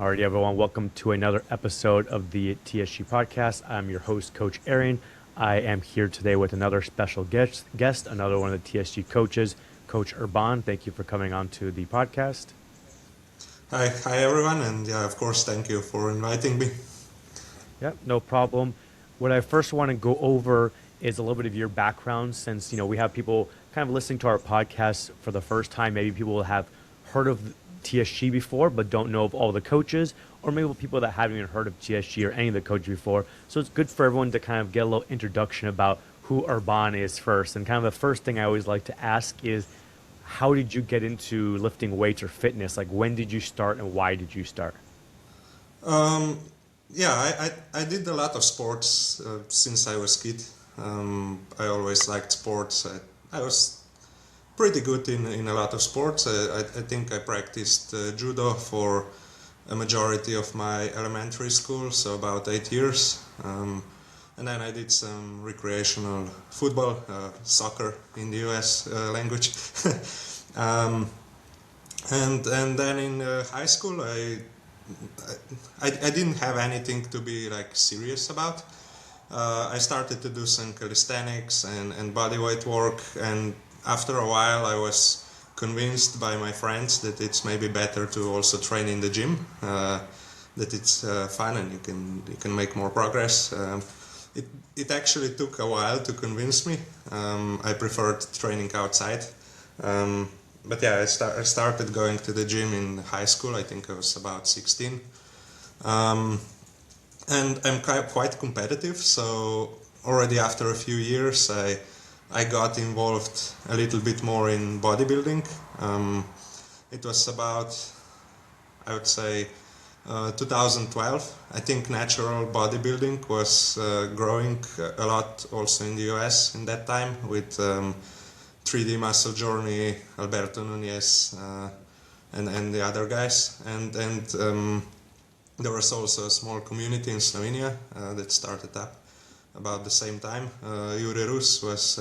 Alrighty, everyone, welcome to another episode of the TSG podcast. I'm your host, Coach Arian. I am here today with another special guest, another one of the TSG coaches, Coach Urban. Thank you for coming on to the podcast. Hi everyone, and of course, thank you for inviting me. Yep, no problem. What I first want to go over is a little bit of your background, since we have people kind of listening to our podcast for the first time. Maybe people will have heard of TSG before, but don't know of all the coaches, or maybe people that haven't even heard of TSG or any of the coaches before. So it's good for everyone to kind of get a little introduction about who Urban is first. And kind of the first thing I always like to ask is, how did you get into lifting weights or fitness? Like, when did you start and why did you start? I did a lot of sports since I was a kid. I always liked sports. I was pretty good in a lot of sports. I think I practiced judo for a majority of my elementary school, so about 8 years. And then I did some recreational football, soccer in the US language. And then in high school, I didn't have anything to be like serious about. I started to do some calisthenics and bodyweight work, and after a while I was convinced by my friends that it's maybe better to also train in the gym, that it's fun and you can make more progress. It actually took a while to convince me. I preferred training outside. But yeah, I started going to the gym in high school. I think I was about 16. And I'm quite competitive, so already after a few years I got involved a little bit more in bodybuilding. It was about, I would say, 2012. I think natural bodybuilding was growing a lot also in the US in that time with 3D Muscle Journey, Alberto Nunez, and the other guys. And there was also a small community in Slovenia that started up about the same time. Jure Rus was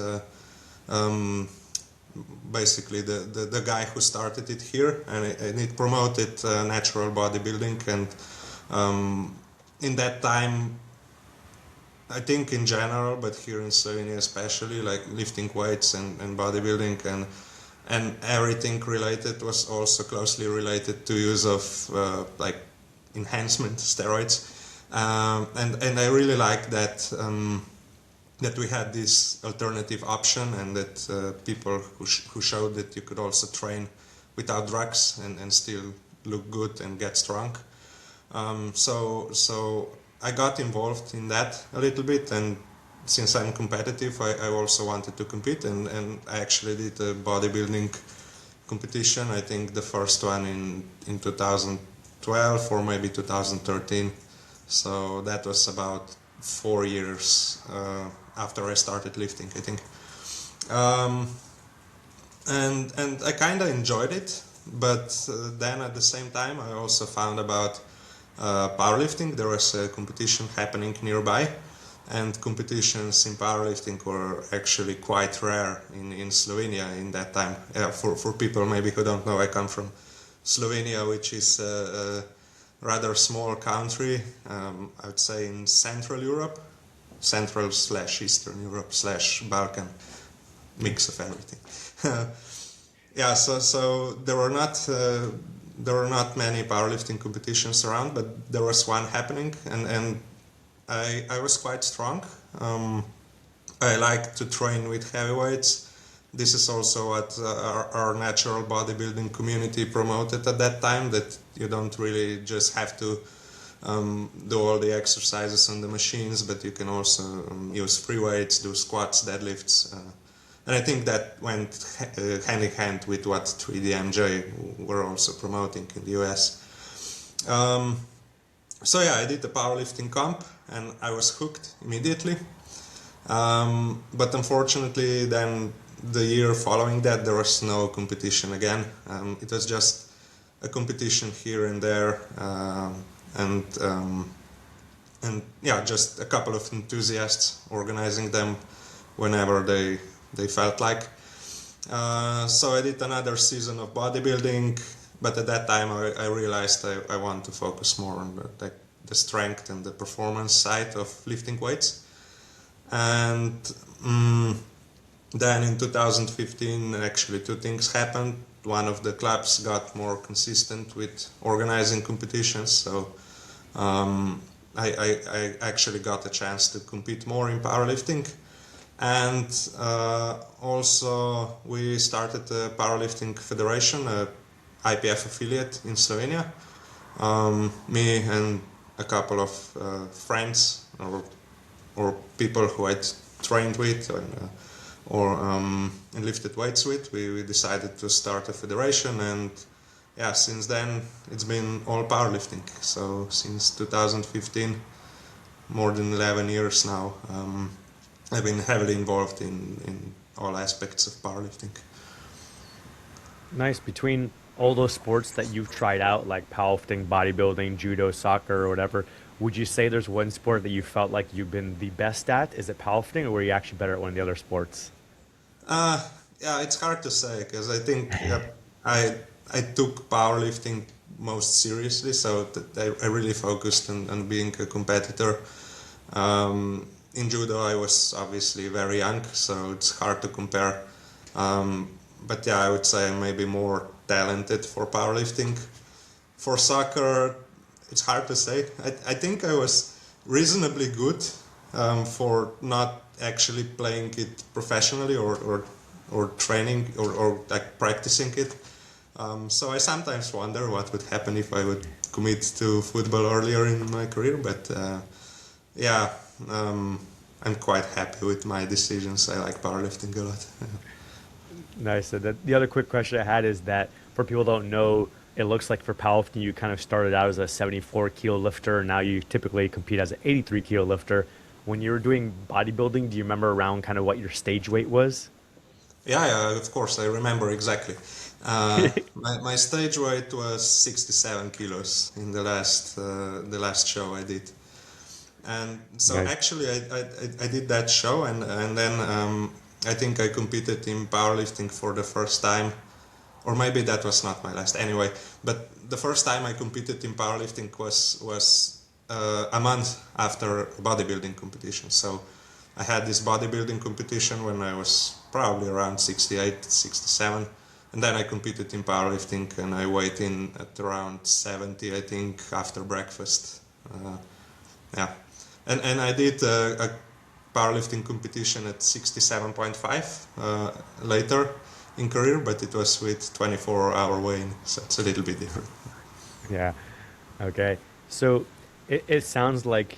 basically the guy who started it here, and it promoted natural bodybuilding. And in that time, I think in general, but here in Slovenia especially, like lifting weights and bodybuilding and everything related was also closely related to use of like enhancement steroids, and I really liked that that we had this alternative option, and that people who showed that you could also train without drugs and still look good and get strong. So I got involved in that a little bit, and since I'm competitive, I also wanted to compete, and I actually did a bodybuilding competition. I think the first one in 2012 or maybe 2013. So that was about 4 years after I started lifting, I think. And I kind of enjoyed it, but then at the same time I also found about powerlifting. There was a competition happening nearby, and competitions in powerlifting were actually quite rare in Slovenia in that time. For people maybe who don't know, I come from Slovenia, which is a rather small country, I would say in Central Europe, Central/Eastern Europe /Balkan, mix of everything. Yeah, so there were not many powerlifting competitions around, but there was one happening, and I was quite strong. I like to train with heavyweights. This is also what our natural bodybuilding community promoted at that time, that you don't really just have to do all the exercises on the machines, but you can also use free weights, do squats, deadlifts. And I think that went hand in hand with what 3DMJ were also promoting in the US. So yeah, I did the powerlifting comp, and I was hooked immediately. But unfortunately, then the year following that, there was no competition again. It was just a competition here and there, and yeah, just a couple of enthusiasts organizing them whenever they felt like. So I did another season of bodybuilding, but at that time I realized I want to focus more on the strength and the performance side of lifting weights. And then in 2015, actually two things happened. One of the clubs got more consistent with organizing competitions, so I actually got a chance to compete more in powerlifting. And also we started a powerlifting federation, a IPF affiliate in Slovenia. Me and a couple of friends or people who I'd trained with and lifted weights with, we decided to start a federation, and yeah, since then it's been all powerlifting. So since 2015, more than 11 years now, I've been heavily involved in all aspects of powerlifting. Nice. Between all those sports that you've tried out, like powerlifting, bodybuilding, judo, soccer, or whatever, would you say there's one sport that you felt like you've been the best at? Is it powerlifting, or were you actually better at one of the other sports? Uh, yeah, it's hard to say because I think I took powerlifting most seriously, so I really focused on being a competitor. In judo, I was obviously very young, so it's hard to compare. But yeah, I would say I'm maybe more talented for powerlifting. For soccer, it's hard to say. I think I was reasonably good for not actually playing it professionally or training or like practicing it. So I sometimes wonder what would happen if I would commit to football earlier in my career. But yeah, I'm quite happy with my decisions. I like powerlifting a lot. Nice. So the other quick question I had is that for people who don't know, it looks like for powerlifting, you kind of started out as a 74 kilo lifter. Now you typically compete as an 83 kilo lifter. When you were doing bodybuilding, do you remember around kind of what your stage weight was? Yeah, of course, I remember exactly. My stage weight was 67 kilos in the last show I did. And so Nice. actually I did that show, and then I think I competed in powerlifting for the first time, or maybe that was not my last anyway, but the first time I competed in powerlifting was a month after a bodybuilding competition. So I had this bodybuilding competition when I was probably around 68, 67, and then I competed in powerlifting and I weighed in at around 70, I think, after breakfast. Yeah, and I did a powerlifting competition at 67.5 later in career, but it was with 24-hour weigh-in, so it's a little bit different. Yeah. Okay. So it sounds like,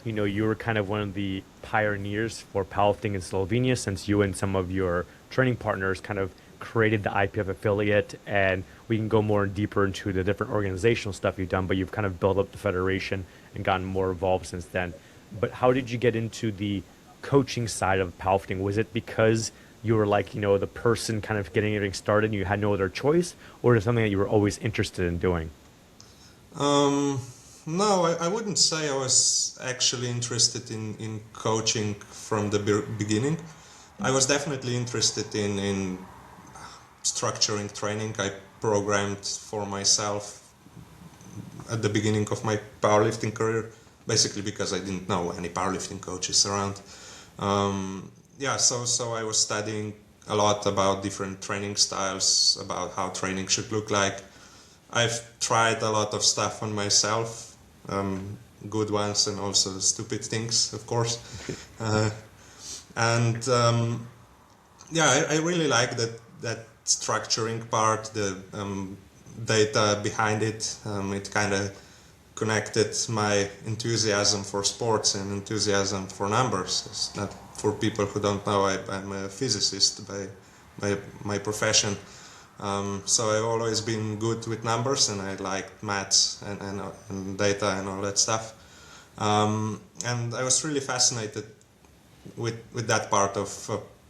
you were kind of one of the pioneers for powerlifting in Slovenia since you and some of your training partners kind of created the IPF affiliate, and we can go more deeper into the different organizational stuff you've done, but you've kind of built up the federation and gotten more involved since then. But how did you get into the coaching side of powerlifting? Was it because you were like, the person kind of getting everything started and you had no other choice, or is it something that you were always interested in doing? No, I wouldn't say I was actually interested in coaching from the beginning. I was definitely interested in structuring training. I programmed for myself at the beginning of my powerlifting career, basically because I didn't know any powerlifting coaches around. Yeah, so I was studying a lot about different training styles, about how training should look like. I've tried a lot of stuff on myself, good ones and also stupid things, of course. Uh, and yeah, I really like that structuring part, the data behind it. It kind of connected my enthusiasm for sports and enthusiasm for numbers. It's not for people who don't know, I'm a physicist by my profession. So I've always been good with numbers, and I liked maths and data and all that stuff. And I was really fascinated with that part of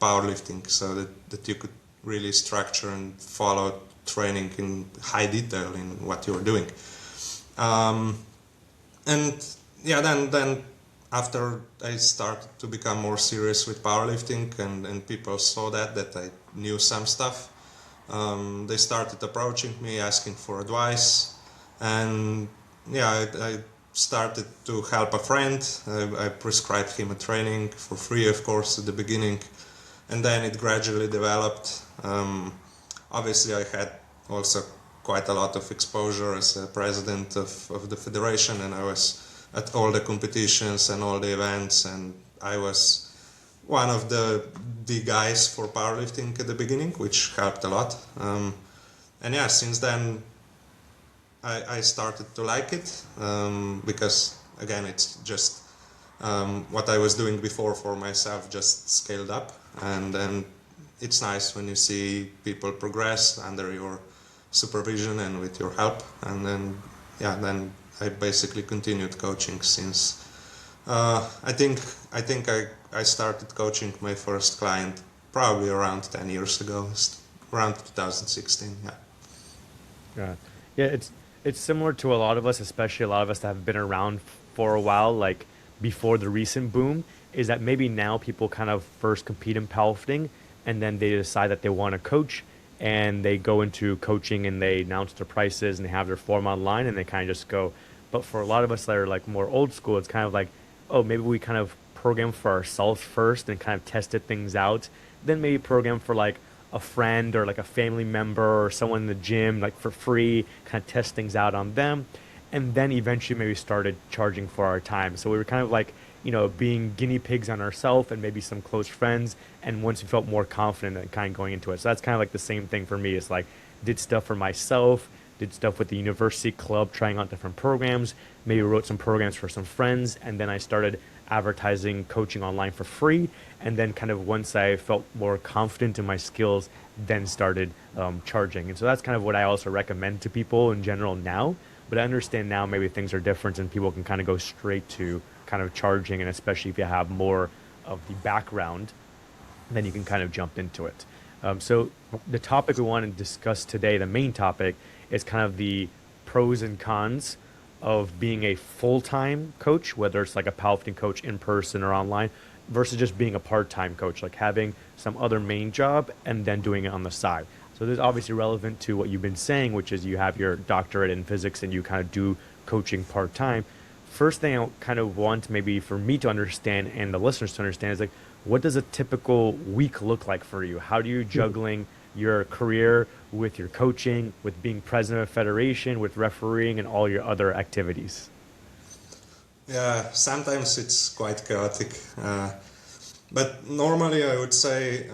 powerlifting, so that you could really structure and follow training in high detail in what you're doing. And yeah, then after I started to become more serious with powerlifting, and people saw that I knew some stuff, They started approaching me, asking for advice, and yeah, I started to help a friend. I prescribed him a training for free, of course, at the beginning, and then it gradually developed. Obviously, I had also quite a lot of exposure as a president of the federation, and I was at all the competitions and all the events, and I was one of the guys for powerlifting at the beginning, which helped a lot. And yeah, since then I started to like it, because again it's just what I was doing before for myself just scaled up, and then it's nice when you see people progress under your supervision and with your help, and then yeah, then I basically continued coaching since I think I started coaching my first client probably around 10 years ago, around 2016. Yeah. Yeah, yeah. It's similar to a lot of us, especially a lot of us that have been around for a while, like before the recent boom. Is that maybe now people kind of first compete in powerlifting, and then they decide that they want to coach, and they go into coaching and they announce their prices and they have their form online and they kind of just go. But for a lot of us that are like more old school, it's kind of like, oh, maybe we kind of program for ourselves first and kind of tested things out, then maybe program for like a friend or like a family member or someone in the gym like for free, kind of test things out on them, and then eventually maybe started charging for our time. So we were kind of like, being guinea pigs on ourselves and maybe some close friends. And once we felt more confident and kind of going into it, so that's kind of like the same thing for me. It's like did stuff for myself, did stuff with the university club, trying out different programs, maybe wrote some programs for some friends, and then I started advertising coaching online for free. And then kind of once I felt more confident in my skills, then started charging. And so that's kind of what I also recommend to people in general now. But I understand now maybe things are different and people can kind of go straight to kind of charging, and especially if you have more of the background, then you can kind of jump into it. So the topic we want to discuss today, the main topic, is kind of the pros and cons of being a full-time coach, whether it's like a powerlifting coach in person or online, versus just being a part-time coach, like having some other main job and then doing it on the side. So this is obviously relevant to what you've been saying, which is you have your doctorate in physics and you kind of do coaching part-time. First thing I kind of want maybe for me to understand and the listeners to understand is like, what does a typical week look like for you? How do you juggling your career with your coaching, with being president of a federation, with refereeing and all your other activities? Yeah, sometimes it's quite chaotic. But normally I would say,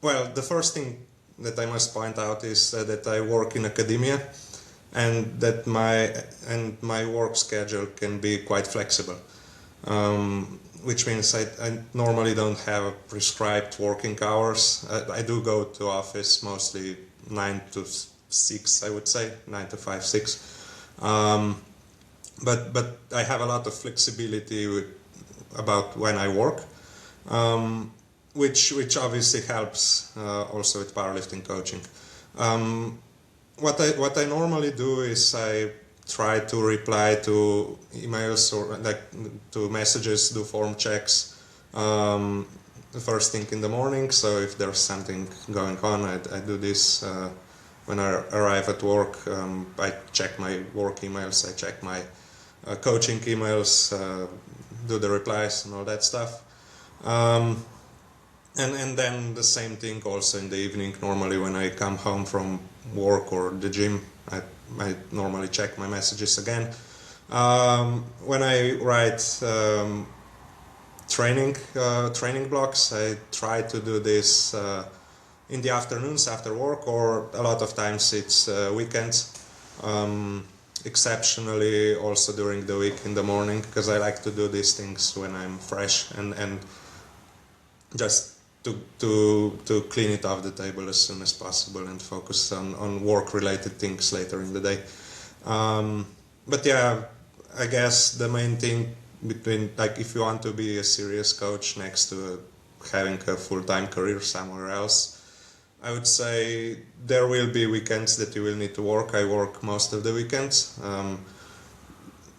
well, the first thing that I must point out is that I work in academia, and that my work schedule can be quite flexible, which means I normally don't have prescribed working hours. I do go to office mostly 9 to 6, I would say, 9 to 5, 6. But I have a lot of flexibility about when I work, which obviously helps also with powerlifting coaching. What I normally do is I try to reply to emails or like to messages, do form checks the first thing in the morning. So if there's something going on, I do this when I arrive at work. I check my work emails, I check my coaching emails, do the replies and all that stuff. And then the same thing also in the evening. Normally when I come home from work or the gym, I normally check my messages again. When I write training blocks, I try to do this in the afternoons after work, or a lot of times it's weekends. Exceptionally also during the week in the morning, because I like to do these things when I'm fresh and just to clean it off the table as soon as possible and focus on work-related things later in the day. But yeah, I guess the main thing between, like, if you want to be a serious coach next to having a full-time career somewhere else, I would say there will be weekends that you will need to work. I work most of the weekends.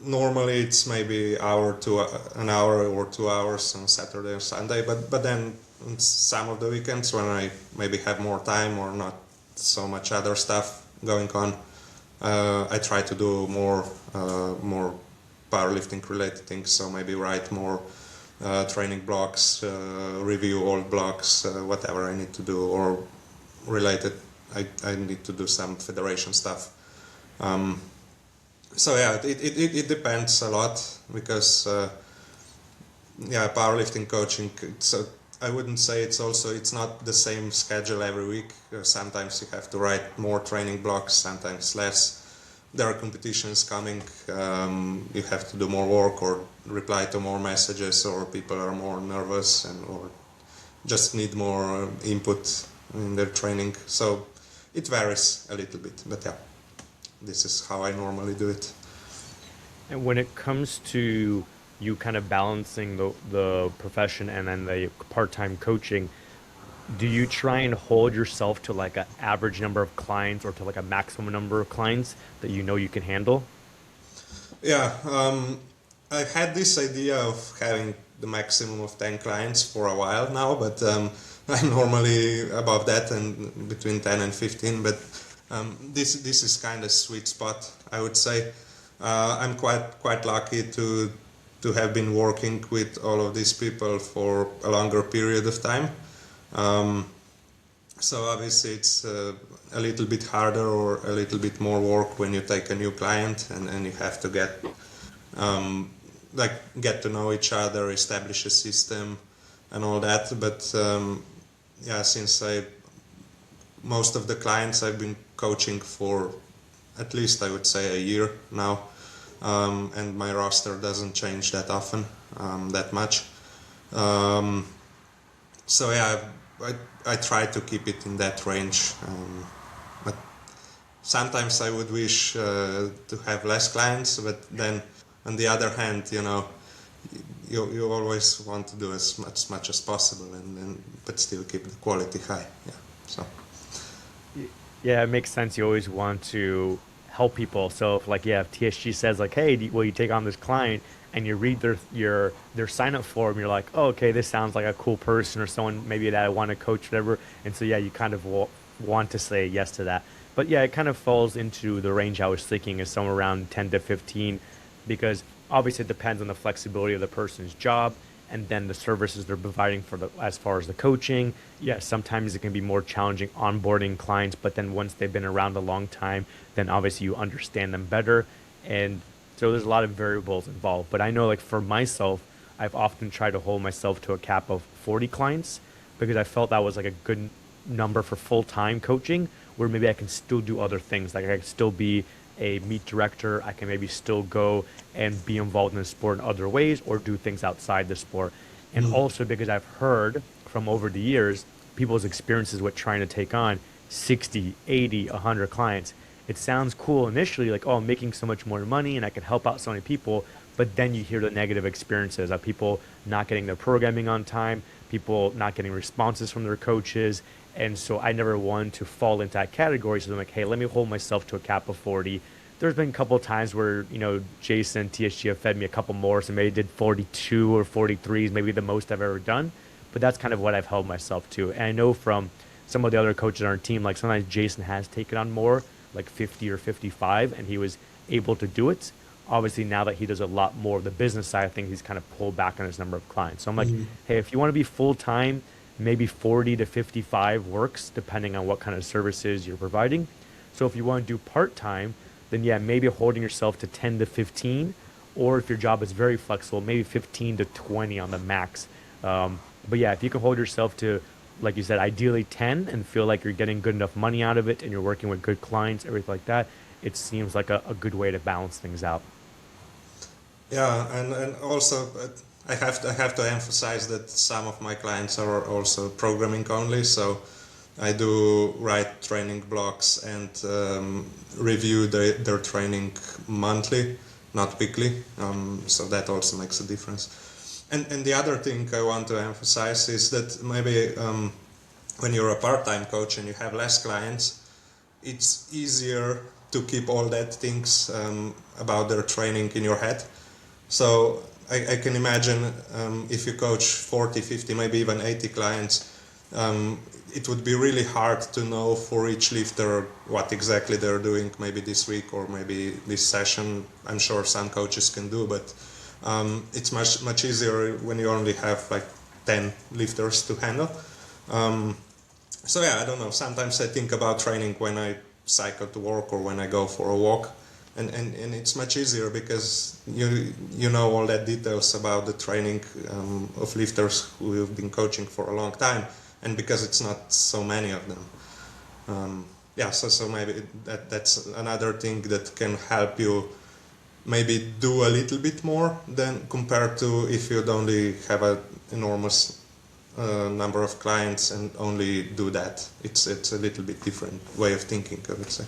Normally it's maybe an hour or 2 hours on Saturday or Sunday, but then on some of the weekends when I maybe have more time or not so much other stuff going on. I try to do more powerlifting related things, so maybe write more training blogs, review old blogs, whatever I need to do, or related. I need to do some federation stuff. So yeah, it depends a lot, because powerlifting coaching, I wouldn't say it's not the same schedule every week. Sometimes you have to write more training blocks, sometimes less. There are competitions coming, you have to do more work or reply to more messages, or people are more nervous or just need more input in their training. So it varies a little bit, but yeah, this is how I normally do it. And when it comes to you kind of balancing the profession and then the part-time coaching, do you try and hold yourself to like an average number of clients or to like a maximum number of clients that you know you can handle? Yeah, I've had this idea of having the maximum of 10 clients for a while now, but I'm normally above that and between 10 and 15, but this is kind of sweet spot, I would say. I'm quite lucky to have been working with all of these people for a longer period of time. So obviously it's a little bit harder or a little bit more work when you take a new client and you have to get to know each other, establish a system and all that. But since most of the clients I've been coaching for at least I would say a year now, and my roster doesn't change that often, that much. So yeah, I try to keep it in that range, but sometimes I would wish to have less clients, but then on the other hand, you always want to do as much as possible, but still keep the quality high. Yeah, so. Yeah, it makes sense. You always want to help people. So if TSG says like, "Hey, will you take on this client?" and you read their sign up form, you're like, "Oh, okay, this sounds like a cool person or someone maybe that I want to coach, whatever." And so yeah, you kind of want to say yes to that. But yeah, it kind of falls into the range I was thinking is somewhere around 10 to 15, because obviously it depends on the flexibility of the person's job and then the services they're providing as far as the coaching. Yeah, sometimes it can be more challenging onboarding clients, but then once they've been around a long time, then obviously you understand them better. And so there's a lot of variables involved. But I know like for myself, I've often tried to hold myself to a cap of 40 clients because I felt that was like a good number for full-time coaching, where maybe I can still do other things. Like I can still be a meet director. I can maybe still go and be involved in the sport in other ways or do things outside the sport. And also because I've heard from over the years, people's experiences with trying to take on 60, 80, 100 clients. It sounds cool initially, like, oh, I'm making so much more money and I can help out so many people. But then you hear the negative experiences of people not getting their programming on time, people not getting responses from their coaches. And so I never wanted to fall into that category. So I'm like, hey, let me hold myself to a cap of 40. There's been a couple of times where, Jason, TSG have fed me a couple more. So maybe did 42 or 43 is maybe the most I've ever done. But that's kind of what I've held myself to. And I know from some of the other coaches on our team, like sometimes Jason has taken on more, like 50 or 55, and he was able to do it. Obviously, now that he does a lot more of the business side of things, he's kind of pulled back on his number of clients. So I'm like, hey, if you want to be full time, maybe 40 to 55 works, depending on what kind of services you're providing. So if you want to do part time, then yeah, maybe holding yourself to 10 to 15, or if your job is very flexible, maybe 15 to 20 on the max. But yeah, if you can hold yourself to, like you said, ideally 10 and feel like you're getting good enough money out of it and you're working with good clients, everything like that, it seems like a good way to balance things out. Yeah, and also I have to emphasize that some of my clients are also programming only, so I do write training blocks and review their training monthly, not weekly. So that also makes a difference. And the other thing I want to emphasize is that maybe when you're a part-time coach and you have less clients, it's easier to keep all that things about their training in your head. So I can imagine if you coach 40, 50, maybe even 80 clients, it would be really hard to know for each lifter what exactly they're doing maybe this week or maybe this session. I'm sure some coaches can do, but it's much easier when you only have like 10 lifters to handle. So yeah, I don't know. Sometimes I think about training when I cycle to work or when I go for a walk, and it's much easier because you know all that details about the training of lifters who have been coaching for a long time, and because it's not so many of them. Yeah, so maybe that's another thing that can help you maybe do a little bit more than compared to if you'd only have an enormous number of clients and only do that. It's a little bit different way of thinking, I would say.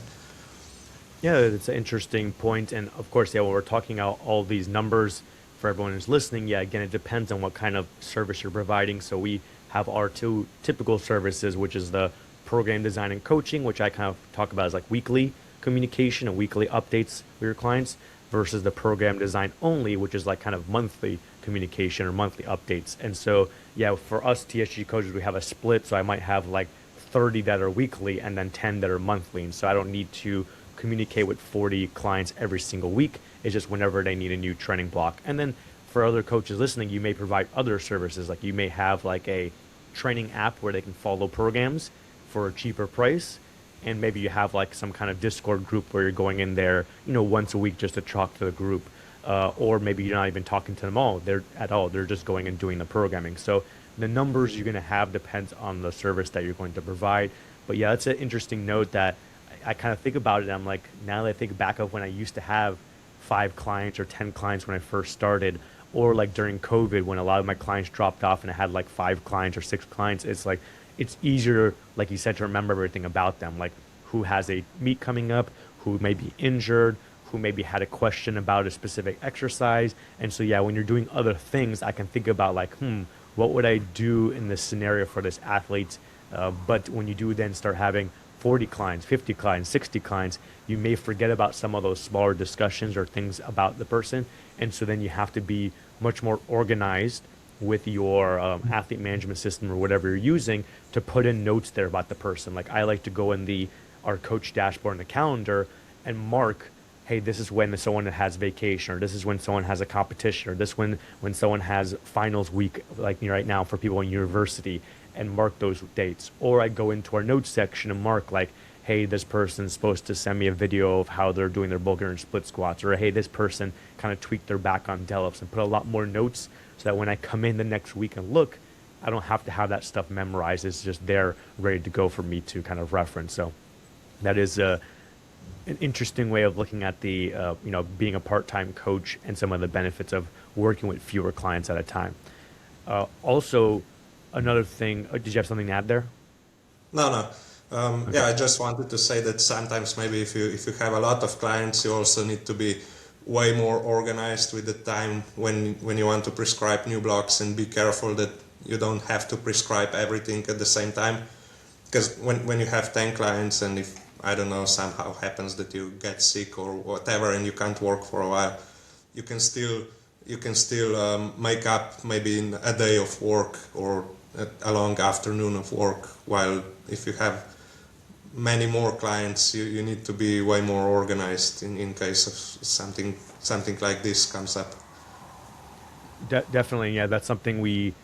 Yeah, it's an interesting point. And of course, yeah, when we're talking about all these numbers for everyone who's listening, yeah, again, it depends on what kind of service you're providing. So we have our two typical services, which is the program design and coaching, which I kind of talk about as like weekly communication and weekly updates with your clients, versus the program design only, which is like kind of monthly communication or monthly updates. And so, yeah, for us TSG coaches, we have a split. So I might have like 30 that are weekly and then 10 that are monthly. And so I don't need to communicate with 40 clients every single week. It's just whenever they need a new training block. And then for other coaches listening, you may provide other services. Like you may have like a training app where they can follow programs for a cheaper price. And maybe you have like some kind of Discord group where you're going in there, once a week just to talk to the group. Or maybe you're not even talking to them all. They're just going and doing the programming. So the numbers you're going to have depends on the service that you're going to provide. But yeah, that's an interesting note that I kind of think about it. I'm like, now that I think back of when I used to have 5 clients or 10 clients when I first started, or like during COVID when a lot of my clients dropped off and I had like 5 clients or 6 clients, it's like, it's easier, like you said, to remember everything about them, like who has a meet coming up, who may be injured, who maybe had a question about a specific exercise. And so, yeah, when you're doing other things, I can think about like, what would I do in this scenario for this athlete? But when you do then start having 40 clients, 50 clients, 60 clients, you may forget about some of those smaller discussions or things about the person. And so then you have to be much more organized with your athlete management system or whatever you're using to put in notes there about the person. Like I like to go in our coach dashboard in the calendar and mark, hey, this is when someone has vacation, or this is when someone has a competition, or this when someone has finals week, like right now for people in university, and mark those dates. Or I go into our notes section and mark like, hey, this person's supposed to send me a video of how they're doing their Bulgarian split squats, or hey, this person kind of tweaked their back on deadlifts, and put a lot more notes so that when I come in the next week and look, I don't have to have that stuff memorized. It's just there ready to go for me to kind of reference. So that is an interesting way of looking at the, being a part-time coach and some of the benefits of working with fewer clients at a time. Also, another thing, did you have something to add there? No. Okay. Yeah, I just wanted to say that sometimes maybe if you have a lot of clients, you also need to be way more organized with the time when you want to prescribe new blocks, and be careful that you don't have to prescribe everything at the same time. Because when you have 10 clients, and if, I don't know, somehow happens that you get sick or whatever and you can't work for a while, you can still make up maybe in a day of work or a long afternoon of work. While if you have many more clients, you need to be way more organized in case of something like this comes up. Definitely, yeah. That's something we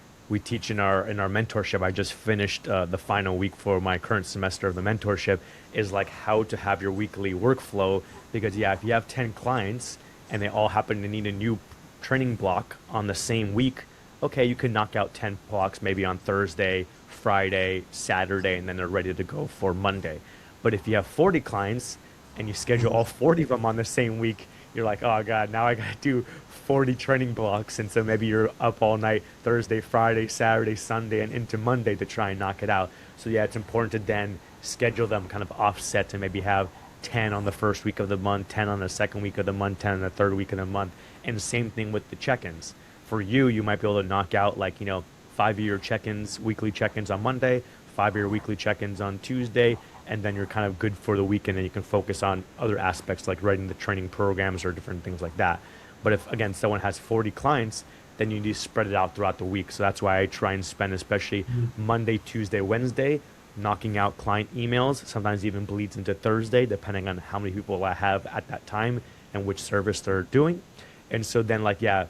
teach in our mentorship. I just finished the final week for my current semester of the mentorship. Is like how to have your weekly workflow, because yeah, if you have 10 clients and they all happen to need a new training block on the same week, okay, you can knock out 10 blocks maybe on Thursday, Friday, Saturday, and then they're ready to go for Monday. But if you have 40 clients and you schedule all 40 of them on the same week, you're like, oh God, now I got to do 40 training blocks. And so maybe you're up all night, Thursday, Friday, Saturday, Sunday, and into Monday to try and knock it out. So yeah, it's important to then schedule them kind of offset to maybe have 10 on the first week of the month, 10 on the second week of the month, 10 on the third week of the month. And the same thing with the check-ins. For you, you might be able to knock out like, 5-year check-ins, weekly check-ins on Monday, 5-year weekly check-ins on Tuesday, and then you're kind of good for the weekend, and you can focus on other aspects like writing the training programs or different things like that. But if, again, someone has 40 clients, then you need to spread it out throughout the week. So that's why I try and spend especially Monday, Tuesday, Wednesday knocking out client emails. Sometimes even bleeds into Thursday, depending on how many people I have at that time and which service they're doing. And so then, like, yeah,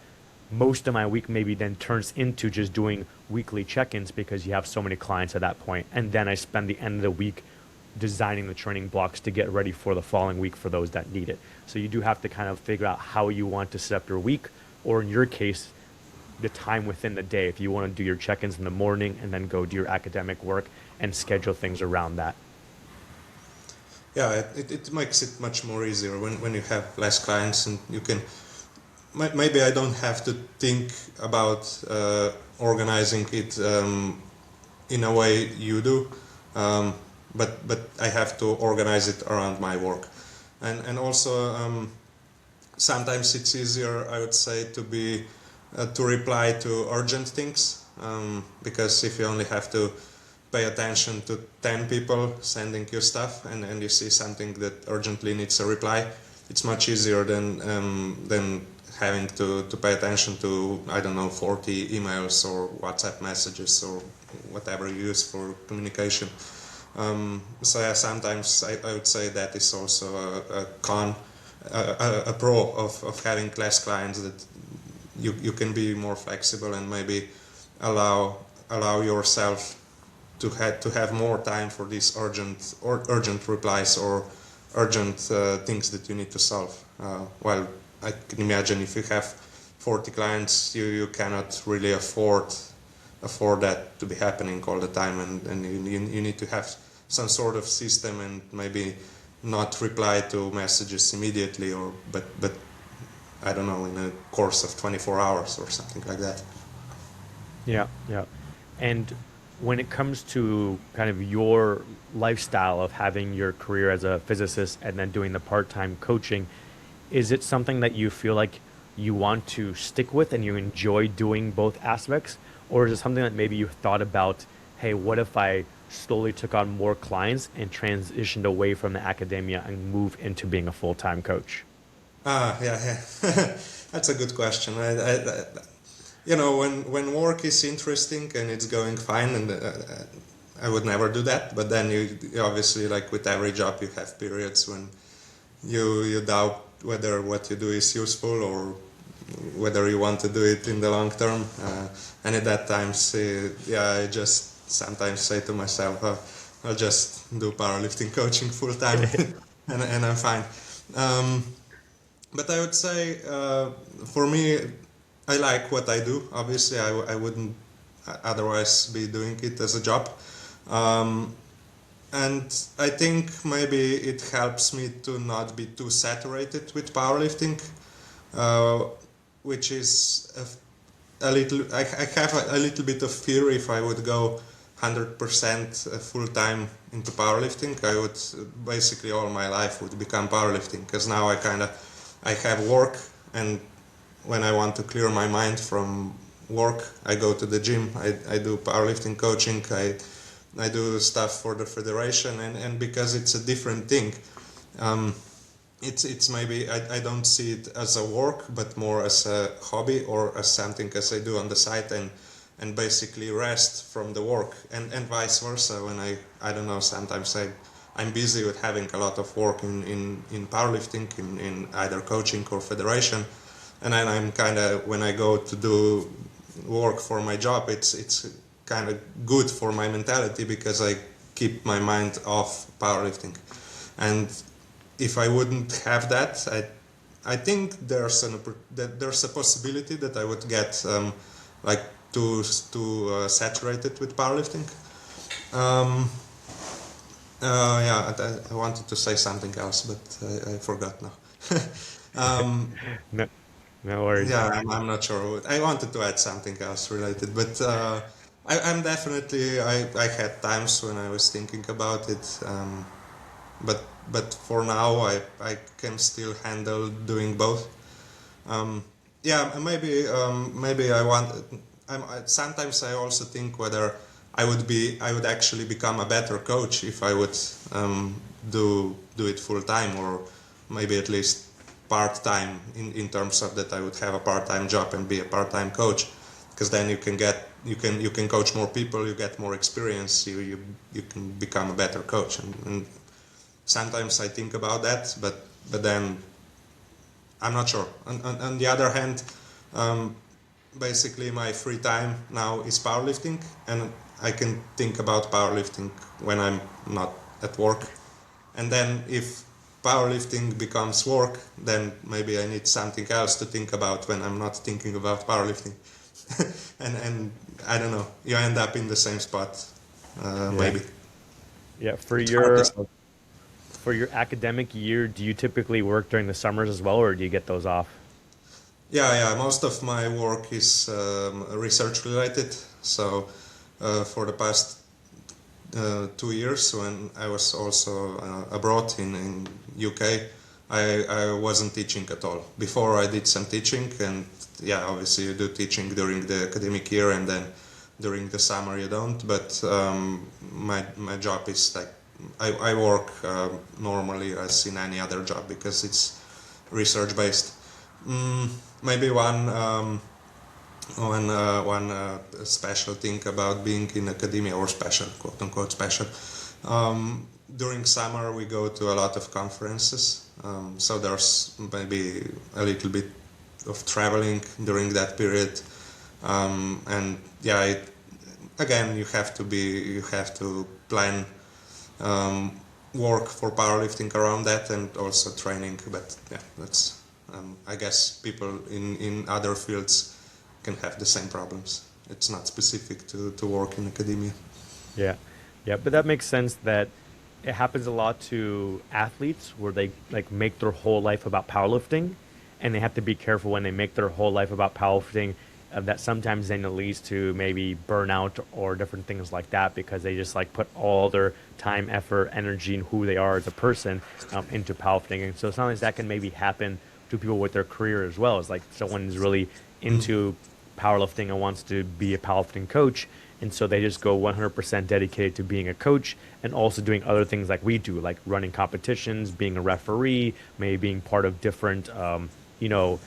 most of my week maybe then turns into just doing weekly check-ins because you have so many clients at that point. And then I spend the end of the week designing the training blocks to get ready for the following week for those that need it. So you do have to kind of figure out how you want to set up your week, or in your case, the time within the day. If you want to do your check-ins in the morning and then go do your academic work and schedule things around that. Yeah, it makes it much more easier when you have less clients, and you can, maybe I don't have to think about organizing it in a way you do, but I have to organize it around my work. And also sometimes it's easier, I would say, to reply to urgent things, because if you only have to pay attention to 10 people sending you stuff, and you see something that urgently needs a reply, it's much easier than having to pay attention to, I don't know, 40 emails or WhatsApp messages or whatever you use for communication. So yeah, sometimes I would say that is also a pro of having less clients, that you can be more flexible and maybe allow yourself to have more time for these urgent replies or urgent things that you need to solve. While I can imagine if you have 40 clients, you cannot really afford that to be happening all the time, and you need to have some sort of system and maybe not reply to messages immediately, but I don't know, in a course of 24 hours or something like that. Yeah, yeah. And when it comes to kind of your lifestyle of having your career as a physicist and then doing the part-time coaching, is it something that you feel like you want to stick with and you enjoy doing both aspects? Or is it something that maybe you've thought about, hey, what if I slowly took on more clients and transitioned away from the academia and move into being a full-time coach? Yeah. That's a good question. When work is interesting and it's going fine, and I would never do that. But then you obviously, like with every job, you have periods when you doubt whether what you do is useful or whether you want to do it in the long term. And at that time, I just sometimes say to myself, I'll just do powerlifting coaching full time, and I'm fine. But I would say, for me, I like what I do. Obviously, I wouldn't otherwise be doing it as a job. And I think maybe it helps me to not be too saturated with powerlifting, which is a little. I have a little bit of fear if I would go 100% full time into powerlifting. I would basically all my life would become powerlifting, because now I have work, and when I want to clear my mind from work, I go to the gym. I do powerlifting coaching. I do stuff for the federation, and because it's a different thing, it's maybe I don't see it as a work, but more as a hobby or as something as I do on the side, and basically rest from the work, and vice versa. When I don't know, sometimes I'm busy with having a lot of work in powerlifting, in either coaching or federation, and then I'm kind of, when I go to do work for my job, it's kind of good for my mentality, because I keep my mind off powerlifting. And if I wouldn't have that, I think there's a possibility that I would get like too saturated with powerlifting. I wanted to say something else, but I forgot now. No, no worries. Yeah, I'm not sure. I wanted to add something else related, but I'm definitely, I had times when I was thinking about it, but for now I can still handle doing both. Maybe I want. Sometimes I also think whether I would actually become a better coach if I would do it full time, or maybe at least part-time in terms of that I would have a part-time job and be a part-time coach, because then you can coach more people, you get more experience, you can become a better coach, and sometimes I think about that, but then I'm not sure. On the other hand, basically my free time now is powerlifting, and I can think about powerlifting when I'm not at work. And then if powerlifting becomes work, then maybe I need something else to think about when I'm not thinking about powerlifting. and I don't know, you end up in the same spot, Yeah. maybe. Yeah. It's hard to say. For your academic year, do you typically work during the summers as well, or do you get those off? Yeah. Most of my work is research related. So for the past 2 years, when I was also abroad in UK, I wasn't teaching at all. Before I did some teaching, and yeah, obviously you do teaching during the academic year, and then during the summer you don't. But my job is like I work normally as in any other job because it's research based. Mm, maybe one special thing about being in academia, or special, quote unquote special. During summer we go to a lot of conferences, so there's maybe a little bit of traveling during that period, and yeah, again you have to plan work for powerlifting around that, and also training. But yeah, that's I guess people in other fields can have the same problems. It's not specific to work in academia. Yeah. Yeah. But that makes sense that it happens a lot to athletes where they like make their whole life about powerlifting, and they have to be careful when they make their whole life about powerlifting, that sometimes then it leads to maybe burnout or different things like that because they just like put all their time, effort, energy, and who they are as a person into powerlifting. And so sometimes that can maybe happen to people with their career as well. It's like someone is really into powerlifting and wants to be a powerlifting coach, and so they just go 100% dedicated to being a coach and also doing other things like we do, like running competitions, being a referee, maybe being part of different you know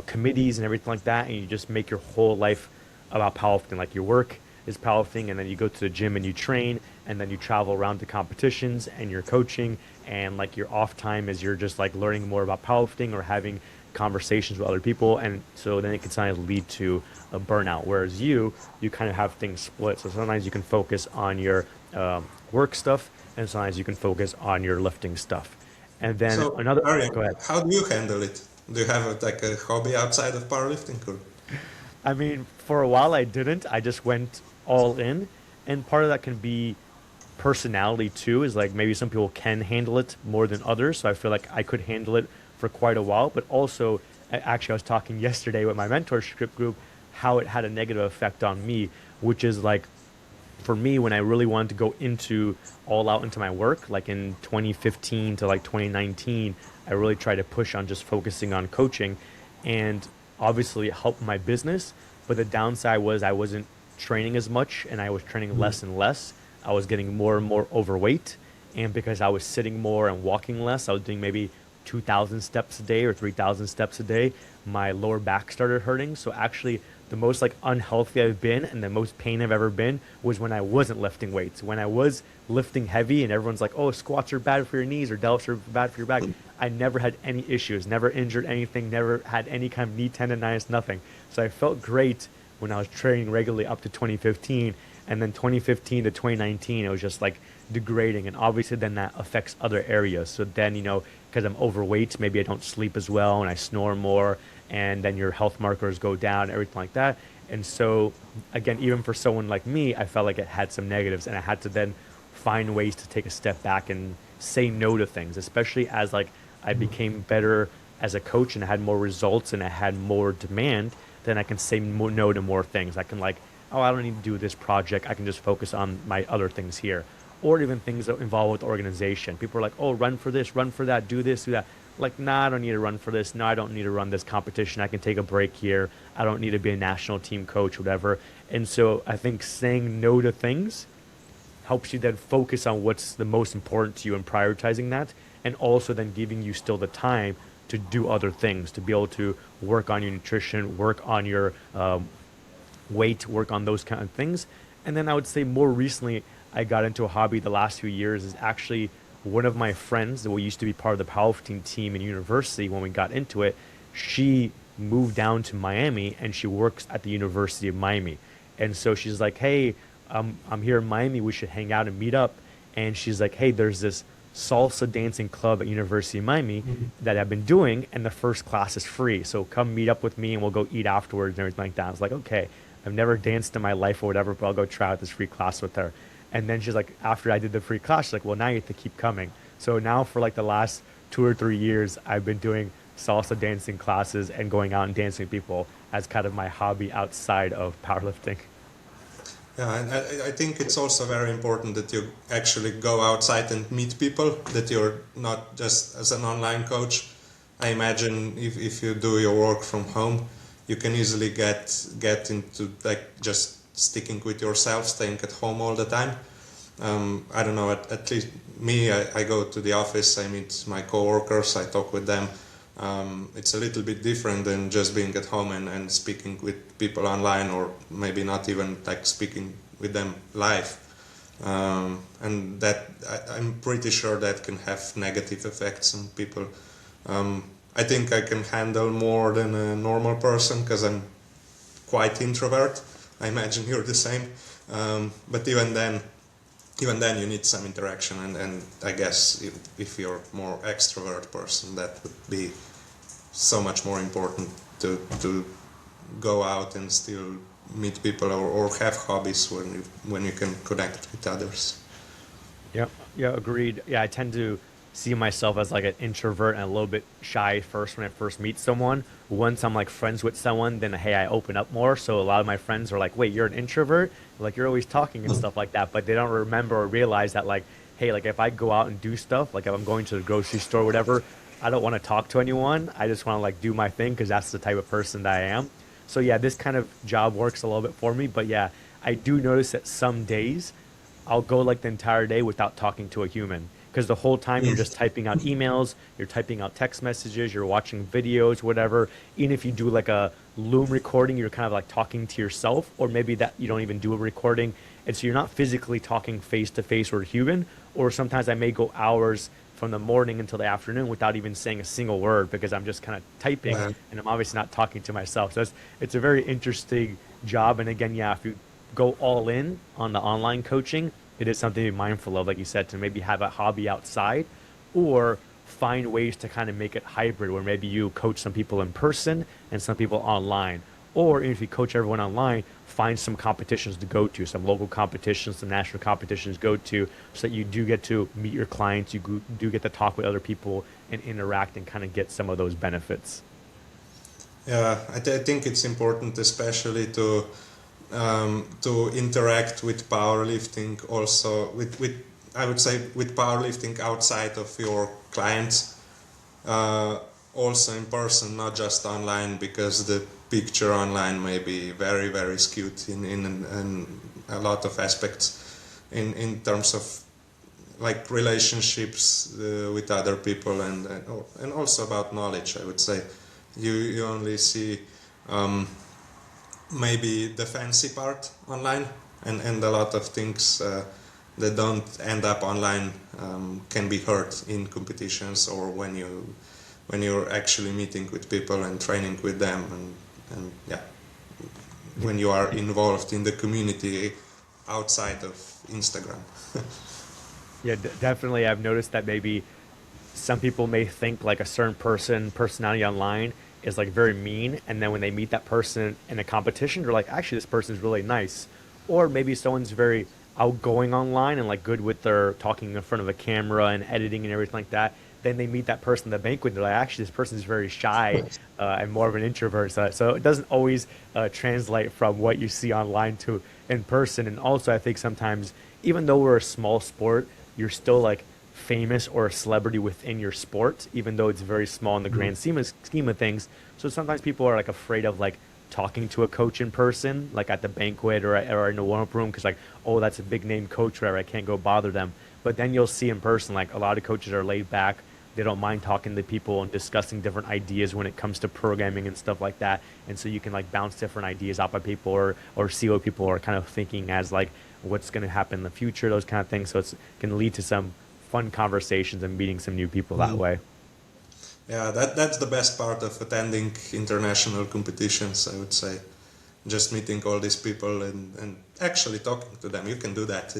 committees and everything like that, and you just make your whole life about powerlifting. Like your work is powerlifting, and then you go to the gym and you train, and then you travel around to competitions and you're coaching, and like your off time is you're just like learning more about powerlifting or having conversations with other people, and so then it can sometimes lead to a burnout. Whereas you kind of have things split. So sometimes you can focus on your work stuff, and sometimes you can focus on your lifting stuff. And then So, another, Arian, go ahead. how do you handle it? Do you have like a hobby outside of powerlifting? Or? I mean, for a while I didn't. I just went all in, and part of that can be personality too. Is like maybe some people can handle it more than others. So I feel like I could handle it for quite a while. But also, actually, I was talking yesterday with my mentorship group how it had a negative effect on me, which is like for me when I really wanted to go into all out into my work, like in 2015 to like 2019, I really tried to push on just focusing on coaching, and obviously it helped my business. But the downside was I wasn't training as much, and I was training less and less. I was getting more and more overweight, and because I was sitting more and walking less, I was doing maybe 2,000 steps a day or 3,000 steps a day. My lower back started hurting. So actually, the most like unhealthy I've been and the most pain I've ever been was when I wasn't lifting weights. When I was lifting heavy and everyone's like, oh, squats are bad for your knees or deadlifts are bad for your back. I never had any issues, never injured anything, never had any kind of knee tendonitis, nothing. So I felt great when I was training regularly up to 2015. And then 2015 to 2019, it was just like degrading. And obviously, then that affects other areas. So then, because I'm overweight, maybe I don't sleep as well and I snore more. And then your health markers go down, everything like that. And so, again, even for someone like me, I felt like it had some negatives. And I had to then find ways to take a step back and say no to things, especially as like I became better as a coach and I had more results and I had more demand. Then I can say more, no to more things. I can like, oh, I don't need to do this project. I can just focus on my other things here. Or even things that involve with organization. People are like, oh, run for this, run for that, do this, do that. Like, nah, I don't need to run for this. No, I don't need to run this competition. I can take a break here. I don't need to be a national team coach, whatever. And so I think saying no to things helps you then focus on what's the most important to you and prioritizing that. And also then giving you still the time to do other things, to be able to work on your nutrition, work on your weight, work on those kind of things. And then I would say more recently, I got into a hobby the last few years is actually one of my friends that we used to be part of the powerlifting team in university when we got into it. She moved down to Miami and she works at the University of Miami. And so she's like, hey, I'm here in Miami. We should hang out and meet up. And she's like, hey, there's this salsa dancing club at University of Miami that I've been doing, and the first class is free. So come meet up with me and we'll go eat afterwards and everything like that. I was like, okay, I've never danced in my life or whatever, but I'll go try out this free class with her. And then she's like, after I did the free class, she's like, well, now you have to keep coming. So now for like the last 2 or 3 years, I've been doing salsa dancing classes and going out and dancing with people as kind of my hobby outside of powerlifting. Yeah, and I think it's also very important that you actually go outside and meet people, that you're not just as an online coach. I imagine if you do your work from home, you can easily get into like just sticking with yourself, staying at home all the time. I don't know, at least me, I go to the office, I meet my coworkers, I talk with them. It's a little bit different than just being at home and speaking with people online, or maybe not even like speaking with them live. And that I'm pretty sure that can have negative effects on people. I think I can handle more than a normal person because I'm quite introvert. I imagine you're the same. But even then you need some interaction, and I guess if you're more extrovert person, that would be so much more important to go out and still meet people, or have hobbies when you can connect with others. Yeah, yeah, agreed. Yeah, I tend to see myself as like an introvert and a little bit shy first when I first meet someone. Once I'm like friends with someone, then hey, I open up more. So a lot of my friends are like, "Wait, you're an introvert? Like you're always talking and stuff like that." But they don't remember or realize that like, hey, like if I go out and do stuff, like if I'm going to the grocery store or whatever, I don't want to talk to anyone. I just want to like do my thing because that's the type of person that I am. So yeah, this kind of job works a little bit for me. But yeah, I do notice that some days I'll go like the entire day without talking to a human because the whole time you're just typing out emails, you're typing out text messages, you're watching videos, whatever. Even if you do like a Loom recording, you're kind of like talking to yourself, or maybe that you don't even do a recording. And so you're not physically talking face to face or human, or sometimes I may go hours from the morning until the afternoon without even saying a single word because I'm just kind of typing Yeah. and I'm obviously not talking to myself. So it's a very interesting job. And again, yeah, if you go all in on the online coaching, it is something to be mindful of, like you said, to maybe have a hobby outside or find ways to kind of make it hybrid where maybe you coach some people in person and some people online. Or even if you coach everyone online, find some competitions to go to, some local competitions, some national competitions to go to, so that you do get to meet your clients, do get to talk with other people and interact and kind of get some of those benefits. Yeah, I think it's important, especially to interact with powerlifting, also with I would say with powerlifting outside of your clients, also in person, not just online, because the picture online may be very very skewed in a lot of aspects in terms of like relationships with other people, and also about knowledge. I would say you only see maybe the fancy part online, and a lot of things that don't end up online can be heard in competitions, or when you're actually meeting with people and training with them, and yeah, when you are involved in the community outside of Instagram. Yeah, definitely. I've noticed that maybe some people may think like a certain personality online is like very mean, and then when they meet that person in a competition, they're like, actually, this person's really nice. Or maybe someone's very outgoing online and like good with their talking in front of a camera and editing and everything like that. Then they meet that person at the banquet, and they're like, actually, this person's very shy and more of an introvert. So it doesn't always translate from what you see online to in person. And also, I think sometimes, even though we're a small sport, you're still like famous or a celebrity within your sport, even though it's very small in the grand scheme of things. So sometimes people are like afraid of like talking to a coach in person, like at the banquet or in the warm-up room, because like, oh, that's a big name coach, where I can't go bother them. But then you'll see in person, like a lot of coaches are laid back, They don't mind talking to people and discussing different ideas when it comes to programming and stuff like that. And so you can like bounce different ideas out by people, or see what people are kind of thinking as like what's going to happen in the future, those kind of things. So it's can lead to some fun conversations and meeting some new people that way. Yeah, that's the best part of attending international competitions, I would say. Just meeting all these people and actually talking to them. You can do that.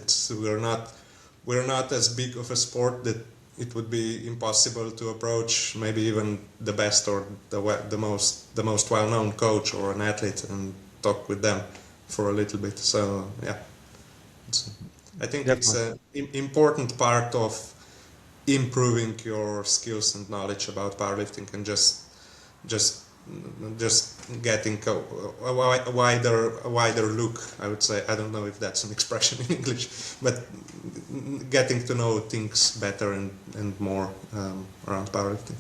We're not as big of a sport that it would be impossible to approach maybe even the best or the most well-known coach or an athlete and talk with them for a little bit. So yeah, it's, I think it's Definitely. an important part of improving your skills and knowledge about powerlifting and just just getting a wider look. I would say, I don't know if that's an expression in English, but getting to know things better and more around powerlifting.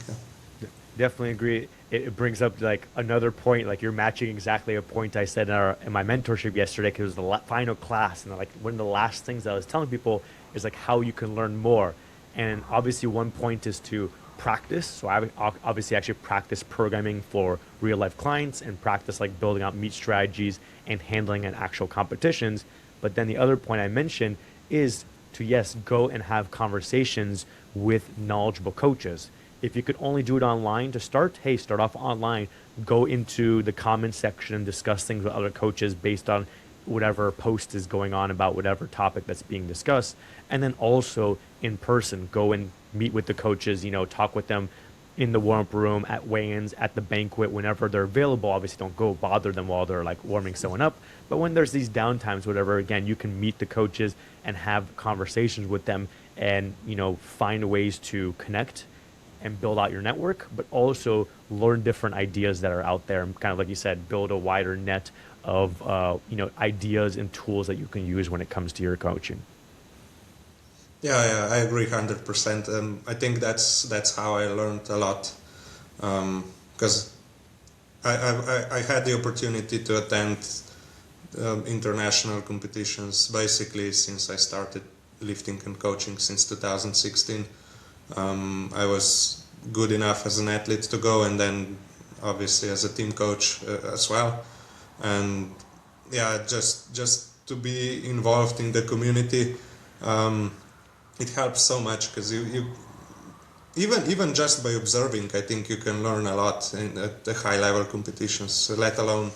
Yeah. Definitely agree. It brings up like another point. Like you're matching exactly a point I said in my mentorship yesterday, because it was the final class, and like one of the last things I was telling people is like how you can learn more. And obviously, one point is to practice. So I obviously actually practice programming for real life clients and practice like building out meet strategies and handling in actual competitions. But then the other point I mentioned is to, yes, go and have conversations with knowledgeable coaches. If you could only do it online to start, hey, start off online, go into the comment section and discuss things with other coaches based on whatever post is going on about whatever topic that's being discussed. And then also in person, go and meet with the coaches, talk with them in the warm-up room, at weigh-ins, at the banquet, whenever they're available. Obviously, don't go bother them while they're like warming someone up. But when there's these downtimes, whatever, again, you can meet the coaches and have conversations with them and, find ways to connect and build out your network, but also learn different ideas that are out there, and kind of like you said, build a wider net of ideas and tools that you can use when it comes to your coaching. Yeah, I agree 100%. I think that's how I learned a lot, because I had the opportunity to attend international competitions basically since I started lifting and coaching since 2016. I was good enough as an athlete to go, and then obviously as a team coach as well. And yeah, just to be involved in the community, it helps so much because you even just by observing, I think you can learn a lot at the high level competitions, let alone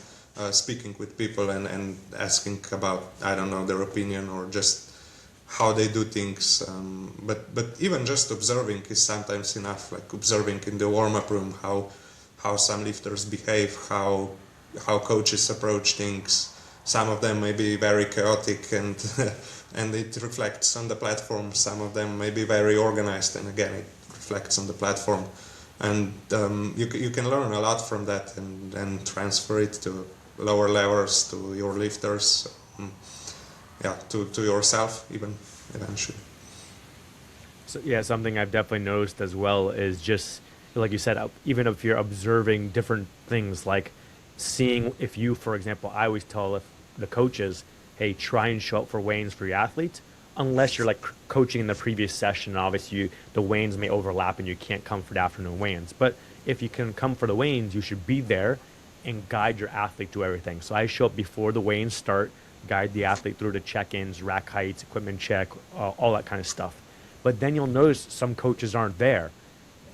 speaking with people and asking about, I don't know, their opinion or just how they do things. But even just observing is sometimes enough. Like observing in the warm up room how some lifters behave, how coaches approach things. Some of them may be very chaotic and and it reflects on the platform. Some of them may be very organized, and again it reflects on the platform. And you can learn a lot from that and transfer it to lower levels, to your lifters, yeah, to yourself even eventually. So yeah, something I've definitely noticed as well is just like you said, even if you're observing different things, like seeing if you, for example, I always tell if the coaches, hey, try and show up for weigh-ins for your athletes, unless you're like coaching in the previous session. Obviously, the weigh-ins may overlap and you can't come for the afternoon weigh-ins. But if you can come for the weigh-ins, you should be there and guide your athlete through everything. So I show up before the weigh-ins start, guide the athlete through the check-ins, rack heights, equipment check, all that kind of stuff. But then you'll notice some coaches aren't there,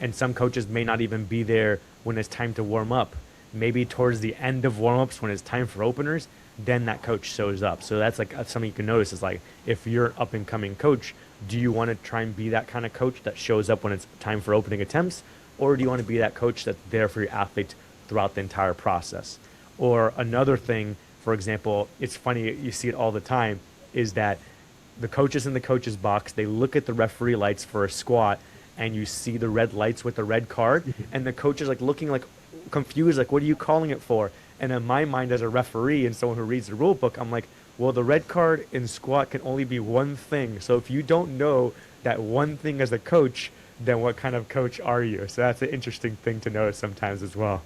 and some coaches may not even be there when it's time to warm up. Maybe towards the end of warm-ups when it's time for openers, then that coach shows up. So that's like something you can notice is like, if you're an up and coming coach, do you want to try and be that kind of coach that shows up when it's time for opening attempts? Or do you want to be that coach that's there for your athlete throughout the entire process? Or another thing, for example, it's funny, you see it all the time, is that the coaches in the coaches box, they look at the referee lights for a squat, and you see the red lights with the red card, and the coach is like looking like confused, like, what are you calling it for? And in my mind, as a referee and someone who reads the rule book, I'm like, well, the red card in squat can only be one thing. So if you don't know that one thing as a coach, then what kind of coach are you? So that's an interesting thing to notice sometimes as well.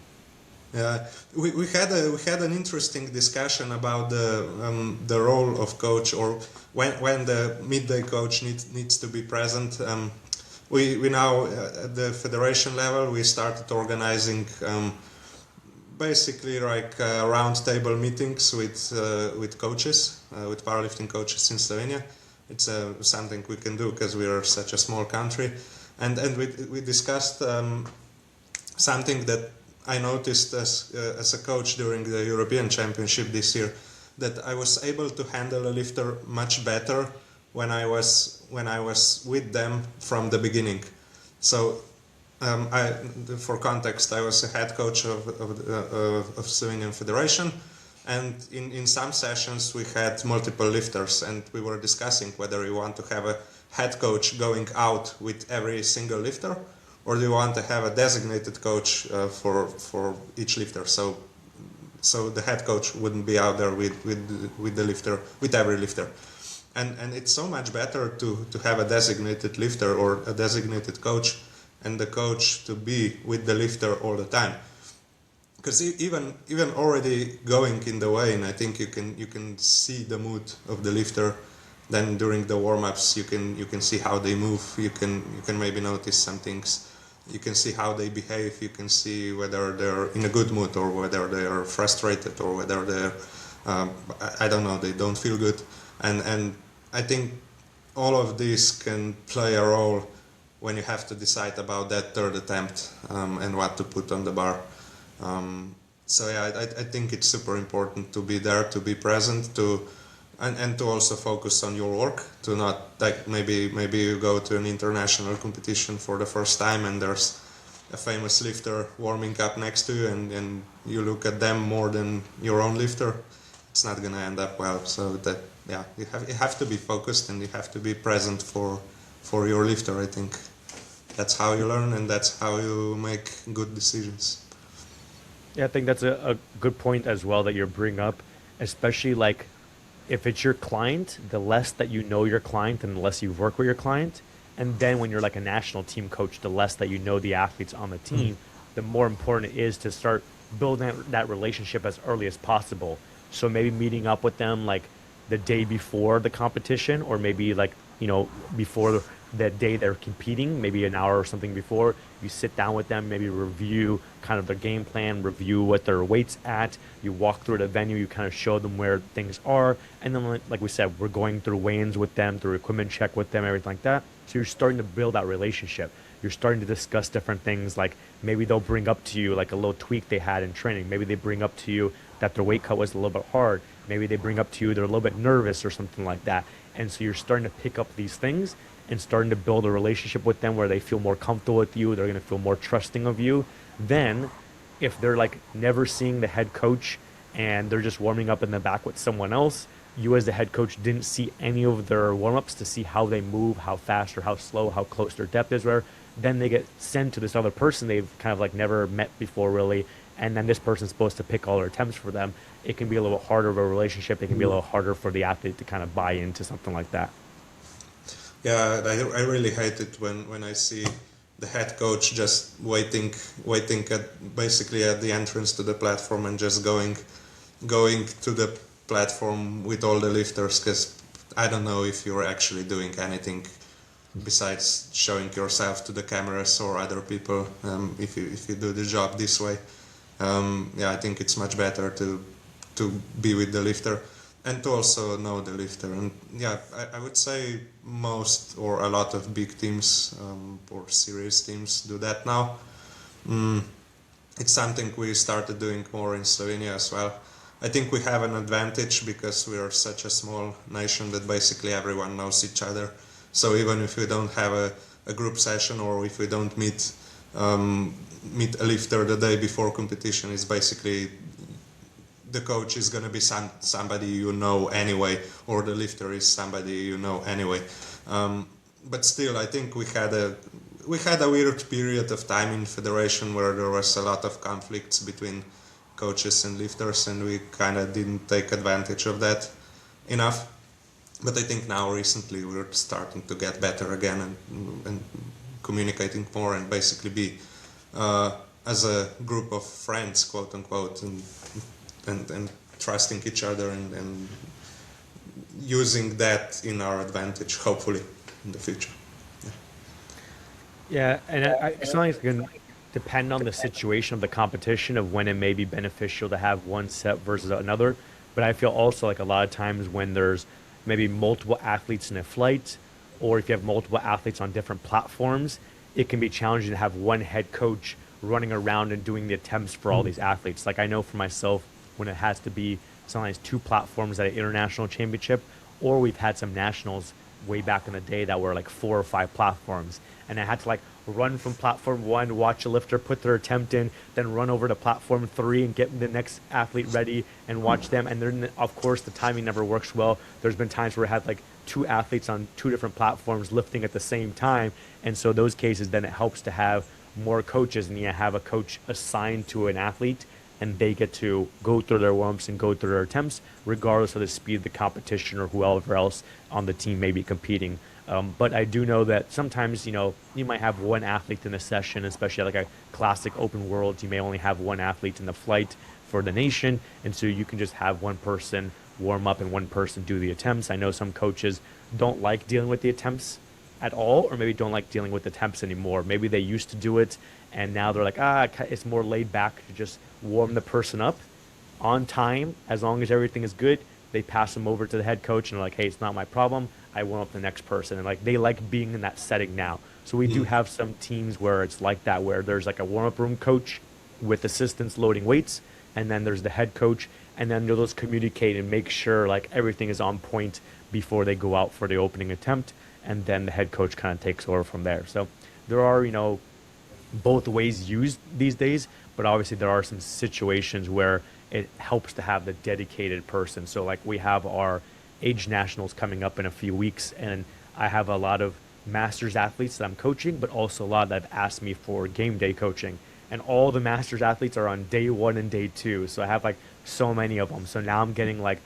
Yeah, we had an interesting discussion about the role of coach, or when the midday coach needs to be present. we now at the federation level we started organizing basically like round table meetings with coaches, with powerlifting coaches in Slovenia. It's something we can do because we are such a small country, and we discussed something that I noticed as a coach during the European Championship this year, that I was able to handle a lifter much better when I was with them from the beginning. So for context, I was a head coach of Slovenian Federation, and in some sessions we had multiple lifters, and we were discussing whether we want to have a head coach going out with every single lifter, or do you want to have a designated coach for each lifter? So the head coach wouldn't be out there with the lifter, with every lifter. And it's so much better to have a designated lifter or a designated coach, and the coach to be with the lifter all the time. Because even already going in the weigh-in, I think you can see the mood of the lifter. Then during the warm-ups, you can see how they move. You can maybe notice some things. You can see how they behave. You can see whether they're in a good mood or whether they are frustrated or whether they're I don't know, they don't feel good. And I think all of this can play a role when you have to decide about that third attempt and what to put on the bar. So yeah, I think it's super important to be there, to be present, and to also focus on your work, to not like maybe you go to an international competition for the first time and there's a famous lifter warming up next to you and you look at them more than your own lifter. It's not gonna end up well. So that yeah, you have to be focused and you have to be present for your lifter. I think that's how you learn and that's how you make good decisions. Yeah, I think that's a good point as well that you're bringing up, especially like if it's your client, the less that you know your client and the less you work with your client. And then when you're like a national team coach, the less that you know the athletes on the team, the more important it is to start building that relationship as early as possible. So maybe meeting up with them like the day before the competition, or maybe like, before the day they're competing, maybe an hour or something before, you sit down with them, maybe review kind of their game plan, review what their weight's at, you walk through the venue, you kind of show them where things are, and then like we said, we're going through weigh-ins with them, through equipment check with them, everything like that. So you're starting to build that relationship. You're starting to discuss different things, like maybe they'll bring up to you like a little tweak they had in training. Maybe they bring up to you that their weight cut was a little bit hard. Maybe they bring up to you they're a little bit nervous or something like that. And so you're starting to pick up these things and starting to build a relationship with them where they feel more comfortable with you, they're going to feel more trusting of you. Then if they're like never seeing the head coach and they're just warming up in the back with someone else, you as the head coach didn't see any of their warm-ups to see how they move, how fast or how slow, how close their depth is, where then they get sent to this other person they've kind of like never met before really, and then this person's supposed to pick all their attempts for them. It can be a little harder of a relationship. It can be a little harder for the athlete to kind of buy into something like that. Yeah, I really hate it when I see the head coach just waiting at basically at the entrance to the platform and just going to the platform with all the lifters, because I don't know if you're actually doing anything besides showing yourself to the cameras or other people. If you do the job this way, yeah, I think it's much better to be with the lifter and to also know the lifter. And yeah, I would say most or a lot of big teams or serious teams do that now. It's something we started doing more in Slovenia as well. I think we have an advantage because we are such a small nation that basically everyone knows each other. So even if we don't have a group session or if we don't meet a lifter the day before competition, it's basically the coach is going to be somebody you know anyway, or the lifter is somebody you know anyway. But still, I think we had a weird period of time in federation where there was a lot of conflicts between coaches and lifters, and we kind of didn't take advantage of that enough. But I think now recently we're starting to get better again and communicating more and basically be as a group of friends, quote unquote, and trusting each other and using that in our advantage, hopefully, in the future. Yeah, and something it's going to depend on the situation of the competition of when it may be beneficial to have one set versus another. But I feel also like a lot of times when there's maybe multiple athletes in a flight, or if you have multiple athletes on different platforms, it can be challenging to have one head coach running around and doing the attempts for all these athletes. Like I know for myself, when it has to be sometimes two platforms at an international championship, or we've had some nationals way back in the day that were like four or five platforms. And I had to like run from platform one, watch a lifter put their attempt in, then run over to platform three and get the next athlete ready and watch them. And then, of course, the timing never works well. There's been times where I had like two athletes on two different platforms lifting at the same time. And so those cases, then it helps to have more coaches and you have a coach assigned to an athlete and they get to go through their warm-ups and go through their attempts, regardless of the speed of the competition or whoever else on the team may be competing. But I do know that sometimes, you might have one athlete in a session, especially like a classic open world. You may only have one athlete in the flight for the nation. And so you can just have one person warm up and one person do the attempts. I know some coaches don't like dealing with the attempts at all, or maybe don't like dealing with attempts anymore. Maybe they used to do it and now they're like, it's more laid back to just warm the person up on time. As long as everything is good, they pass them over to the head coach and they're like, hey, it's not my problem. I warm up the next person. And like they like being in that setting now. So we do have some teams where it's like that, where there's like a warm up room coach with assistants loading weights, and then there's the head coach, and then they'll just communicate and make sure like everything is on point before they go out for the opening attempt, and then the head coach kind of takes over from there. So there are, both ways used these days, but obviously there are some situations where it helps to have the dedicated person. So like we have our age nationals coming up in a few weeks, and I have a lot of masters athletes that I'm coaching, but also a lot that have asked me for game day coaching. And all the masters athletes are on day one and day two. So I have like so many of them. So now I'm getting like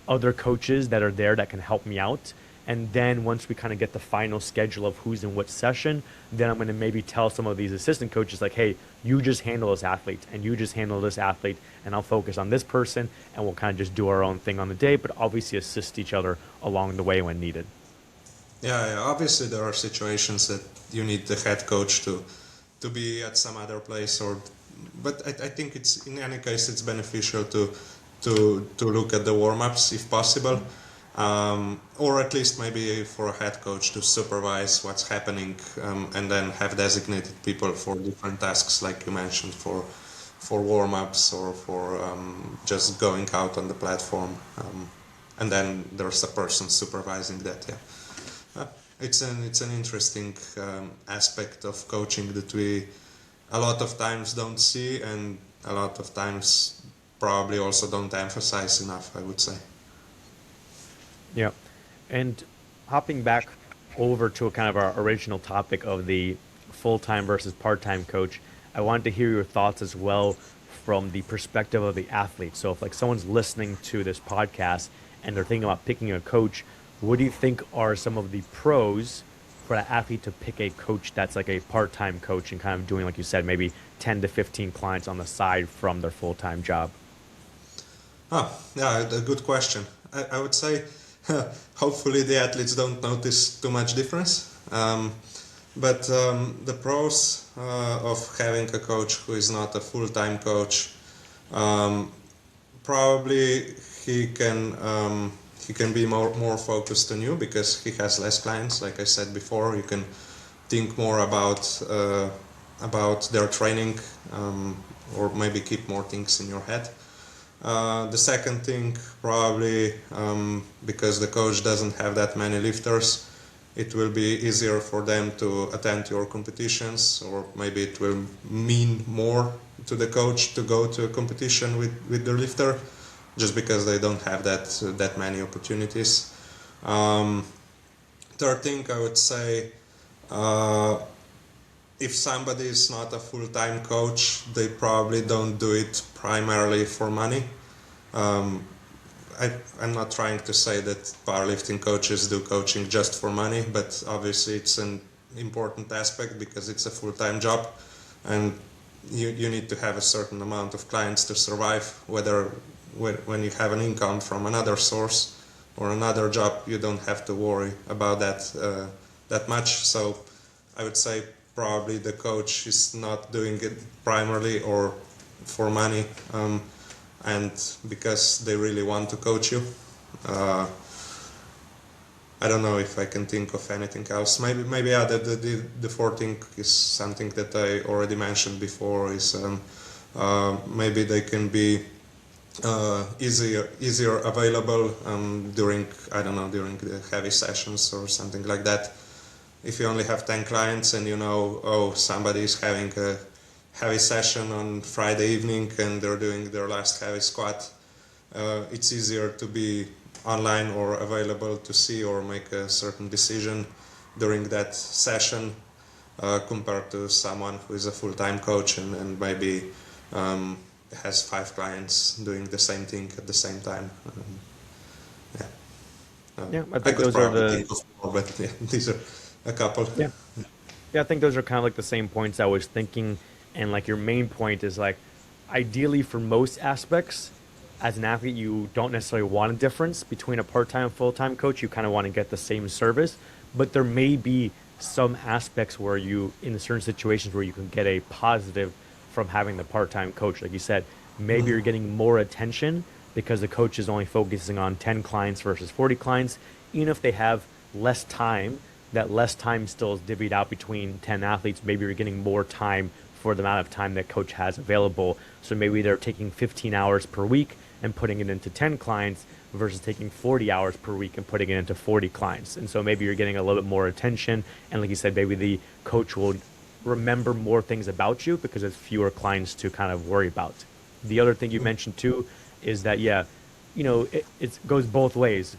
other coaches that are there that can help me out. And then once we kind of get the final schedule of who's in what session, then I'm going to maybe tell some of these assistant coaches, like, hey, you just handle this athlete and you just handle this athlete, and I'll focus on this person, and we'll kind of just do our own thing on the day, but obviously assist each other along the way when needed. Yeah, obviously there are situations that you need the head coach to be at some other place, but I think it's in any case it's beneficial to look at the warm-ups if possible, or at least maybe for a head coach to supervise what's happening, and then have designated people for different tasks, like you mentioned, for warm-ups or for just going out on the platform, and then there's a person supervising that. Yeah. It's an interesting aspect of coaching that we a lot of times don't see, and a lot of times probably also don't emphasize enough, I would say. Yeah. And hopping back over to a kind of our original topic of the full-time versus part-time coach, I wanted to hear your thoughts as well from the perspective of the athlete. So if like someone's listening to this podcast and they're thinking about picking a coach, what do you think are some of the pros for an athlete to pick a coach that's like a part-time coach and kind of doing, like you said, maybe 10 to 15 clients on the side from their full-time job? Yeah, a good question. I would say hopefully the athletes don't notice too much difference. But the pros of having a coach who is not a full-time coach, probably he can be more focused on you because he has less clients. Like I said before, you can think more about their training, or maybe keep more things in your head. The second thing, probably because the coach doesn't have that many lifters, it will be easier for them to attend your competitions, or maybe it will mean more to the coach to go to a competition with the lifter, just because they don't have that many opportunities. Third thing, I would say, if somebody is not a full-time coach, they probably don't do it primarily for money. I'm not trying to say that powerlifting coaches do coaching just for money, but obviously it's an important aspect because it's a full-time job, and you need to have a certain amount of clients to survive. Whether when you have an income from another source or another job, you don't have to worry about that much. So I would say probably the coach is not doing it primarily or for money, and because they really want to coach you. I don't know if I can think of anything else. Maybe yeah, the fourth thing is something that I already mentioned before, is maybe they can be easier available during, I don't know, during the heavy sessions or something like that. If you only have 10 clients and you know, oh, somebody is having a heavy session on Friday evening and they're doing their last heavy squat, it's easier to be online or available to see or make a certain decision during that session compared to someone who is a full-time coach and maybe has 5 clients doing the same thing at the same time. Yeah. Yeah, I I think could those are probably the think of more, but yeah, these are a couple. yeah. Yeah, I think those are kind of like the same points I was thinking. And like your main point is like, ideally for most aspects, as an athlete, you don't necessarily want a difference between a part-time and full-time coach. You kind of want to get the same service, but there may be some aspects where you, in certain situations, where you can get a positive from having the part-time coach. Like you said, maybe you're getting more attention because the coach is only focusing on 10 clients versus 40 clients. Even if they have less time, that less time still is divvied out between 10 athletes. Maybe you're getting more time for the amount of time that coach has available. So maybe they're taking 15 hours per week and putting it into 10 clients versus taking 40 hours per week and putting it into 40 clients. And so maybe you're getting a little bit more attention. And like you said, maybe the coach will remember more things about you because there's fewer clients to kind of worry about. The other thing you mentioned too is that, yeah, it goes both ways.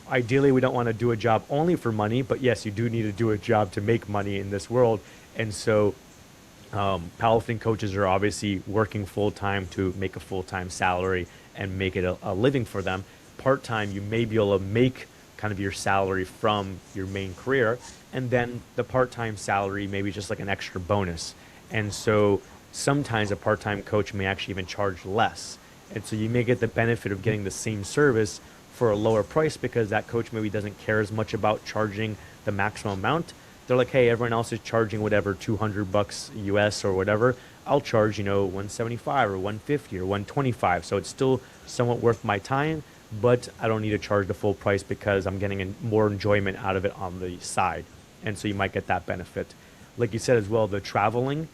Ideally, we don't want to do a job only for money, but yes, you do need to do a job to make money in this world. And so powerlifting coaches are obviously working full time to make a full time salary and make it a living for them. Part time, you may be able to make kind of your salary from your main career, and then the part time salary maybe just like an extra bonus. And so sometimes a part time coach may actually even charge less. And so you may get the benefit of getting the same service for a lower price because that coach maybe doesn't care as much about charging the maximum amount. They're like, hey, everyone else is charging whatever, $200 US or whatever. I'll charge, 175 or 150 or 125. So it's still somewhat worth my time, but I don't need to charge the full price because I'm getting more enjoyment out of it on the side. And so you might get that benefit. Like you said as well, the traveling,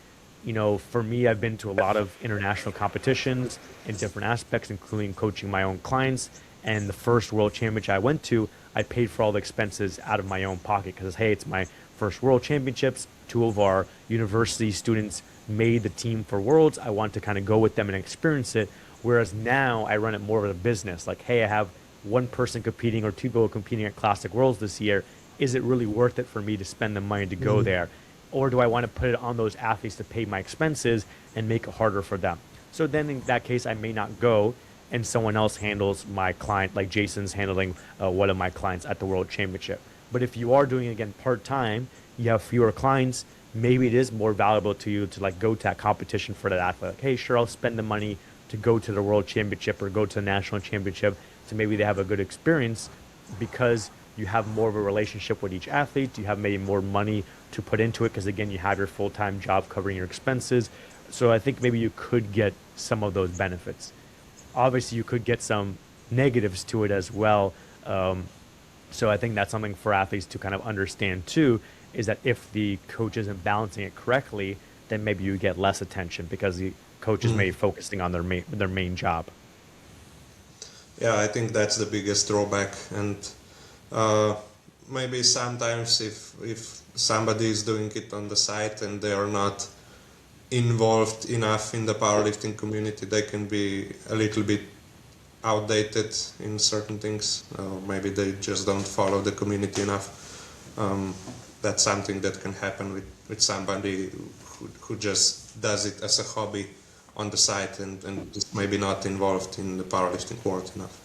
for me, I've been to a lot of international competitions in different aspects, including coaching my own clients. And the first world championship I went to, I paid for all the expenses out of my own pocket because, hey, it's my first world championships. 2 of our university students made the team for worlds. I want to kind of go with them and experience it. Whereas now I run it more of a business. Like, hey, I have one person competing or 2 people competing at Classic Worlds this year. Is it really worth it for me to spend the money to go there? Or do I want to put it on those athletes to pay my expenses and make it harder for them? So then in that case, I may not go and someone else handles my client, like Jason's handling one of my clients at the World Championship. But if you are doing it again part-time, you have fewer clients, maybe it is more valuable to you to like go to that competition for that athlete. Like, hey, sure, I'll spend the money to go to the World Championship or go to the National Championship to maybe they have a good experience because you have more of a relationship with each athlete. You have maybe more money to put into it because, again, you have your full-time job covering your expenses. So I think maybe you could get some of those benefits. Obviously, you could get some negatives to it as well. So I think that's something for athletes to kind of understand too, is that if the coach isn't balancing it correctly, then maybe you get less attention because the coach is maybe focusing on their main job. Yeah, I think that's the biggest drawback. And maybe sometimes if somebody is doing it on the side and they are not involved enough in the powerlifting community, they can be a little bit outdated in certain things, or maybe they just don't follow the community enough. That's something that can happen with somebody who just does it as a hobby on the side and just maybe not involved in the powerlifting world enough.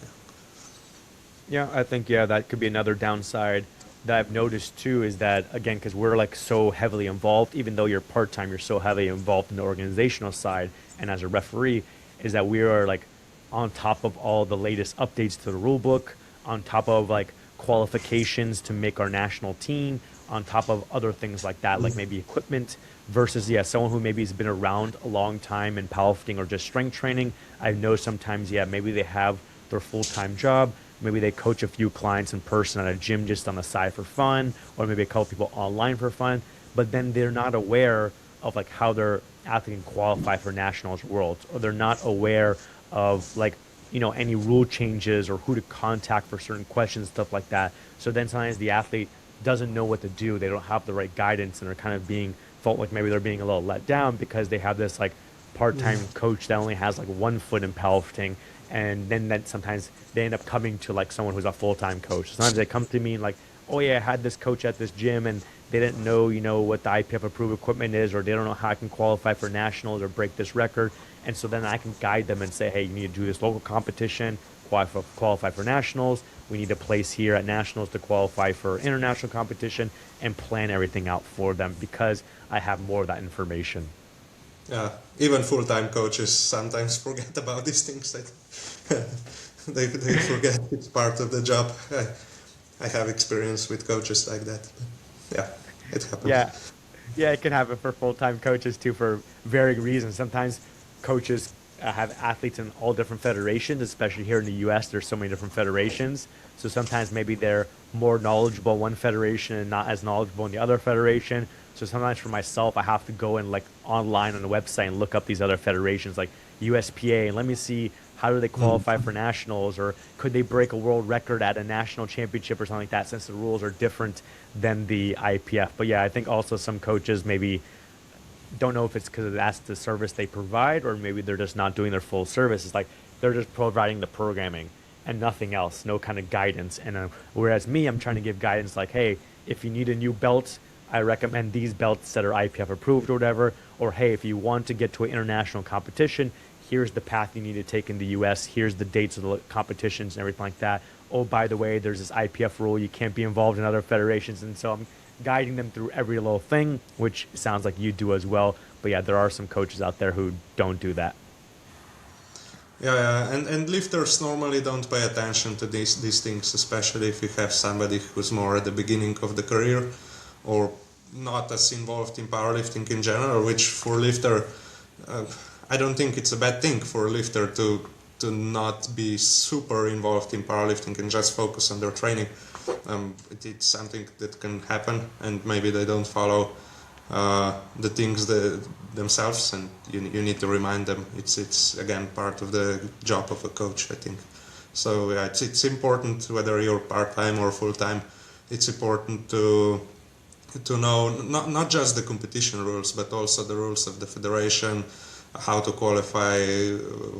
Yeah, I think, yeah, that could be another downside that I've noticed too is that, again, because we're like so heavily involved, even though you're part-time, you're so heavily involved in the organizational side and as a referee, is that we are like on top of all the latest updates to the rule book, on top of like qualifications to make our national team, on top of other things like that, like maybe equipment versus, yeah, someone who maybe has been around a long time in powerlifting or just strength training. I know sometimes, yeah, maybe they have their full-time job. Maybe they coach a few clients in person at a gym just on the side for fun, or maybe a couple people online for fun, but then they're not aware of like how their athlete can qualify for nationals worlds, or they're not aware of like, any rule changes or who to contact for certain questions, stuff like that. So then sometimes the athlete doesn't know what to do. They don't have the right guidance and they're kind of being felt like maybe they're being a little let down because they have this like part-time coach that only has like one foot in powerlifting. And then that sometimes they end up coming to like someone who's a full-time coach. Sometimes they come to me and like, oh yeah, I had this coach at this gym and they didn't know, what the IPF approved equipment is, or they don't know how I can qualify for nationals or break this record. And so then I can guide them and say, hey, you need to do this local competition, qualify for nationals. We need a place here at nationals to qualify for international competition, and plan everything out for them because I have more of that information. Yeah, even full-time coaches sometimes forget about these things. They forget it's part of the job. I have experience with coaches like that. Yeah, it happens. Yeah, yeah, it can happen for full-time coaches too for varying reasons. Sometimes coaches have athletes in all different federations, especially here in the US. There's so many different federations. So sometimes maybe they're more knowledgeable in one federation and not as knowledgeable in the other federation. So sometimes for myself, I have to go and like online on the website and look up these other federations like USPA and let me see how do they qualify for nationals, or could they break a world record at a national championship or something like that, since the rules are different than the IPF. But yeah, I think also some coaches maybe don't know if it's because that's the service they provide, or maybe they're just not doing their full service. It's like they're just providing the programming and nothing else, no kind of guidance. And whereas me, I'm trying to give guidance like, hey, if you need a new belt, I recommend these belts that are IPF approved or whatever. Or hey, if you want to get to an international competition, here's the path you need to take in the US. Here's the dates of the competitions and everything like that. Oh, by the way, there's this IPF rule. You can't be involved in other federations. And so I'm guiding them through every little thing, which sounds like you do as well. But yeah, there are some coaches out there who don't do that. Yeah, and lifters normally don't pay attention to these things, especially if you have somebody who's more at the beginning of the career or not as involved in powerlifting in general, which for lifter, I don't think it's a bad thing for a lifter to not be super involved in powerlifting and just focus on their training. It's something that can happen, and maybe they don't follow the things themselves, and you need to remind them. It's again part of the job of a coach, I think. So yeah, it's important whether you're part-time or full-time. It's important to know not just the competition rules, but also the rules of the federation, how to qualify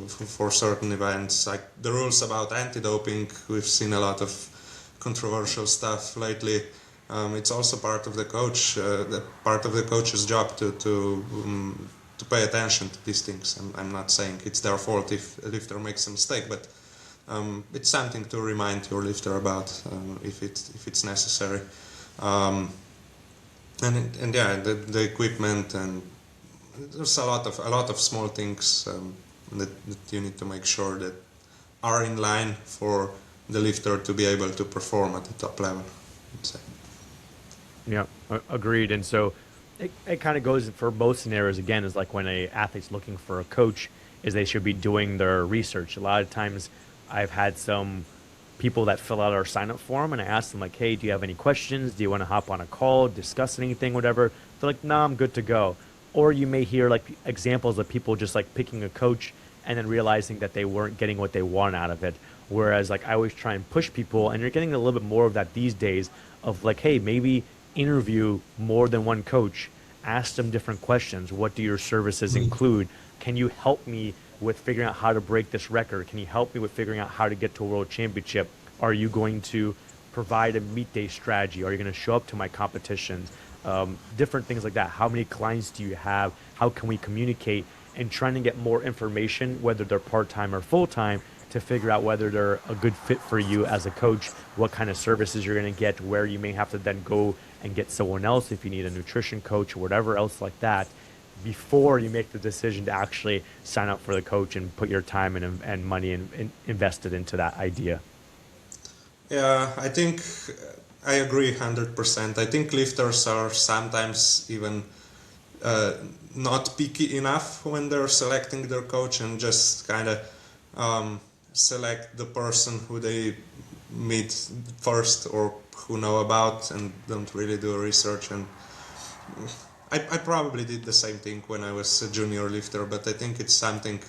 for certain events, like the rules about anti-doping. We've seen a lot of controversial stuff lately. It's also part of the coach's job to pay attention to these things. I'm not saying it's their fault if a lifter makes a mistake, but it's something to remind your lifter about if it's necessary. And yeah, the equipment, and there's a lot of small things that you need to make sure that are in line for the lifter to be able to perform at the top level, I'd say. Yeah, agreed. And so it kind of goes for both scenarios again, is like when a athlete's looking for a coach, is they should be doing their research. A lot of times I've had some people that fill out our sign up form and I ask them like, hey, do you have any questions? Do you want to hop on a call, discuss anything, whatever? They're like, nah, I'm good to go. Or you may hear like examples of people just like picking a coach and then realizing that they weren't getting what they want out of it. Whereas like I always try and push people, and you're getting a little bit more of that these days, of like, hey, maybe interview more than one coach, ask them different questions. What do your services include? Can you help me with figuring out how to break this record? Can you help me with figuring out how to get to a world championship? Are you going to provide a meet day strategy? Are you going to show up to my competitions? Different things like that. How many clients do you have? How can we communicate? And trying to get more information, whether they're part-time or full-time, to figure out whether they're a good fit for you as a coach, what kind of services you're going to get, where you may have to then go and get someone else if you need a nutrition coach or whatever else like that, before you make the decision to actually sign up for the coach and put your time and money and invest it into that idea. Yeah, I think I agree 100%. I think lifters are sometimes even uh, not picky enough when they're selecting their coach, and just kind of select the person who they meet first or who know about, and don't really do research. And I probably did the same thing when I was a junior lifter, but I think it's something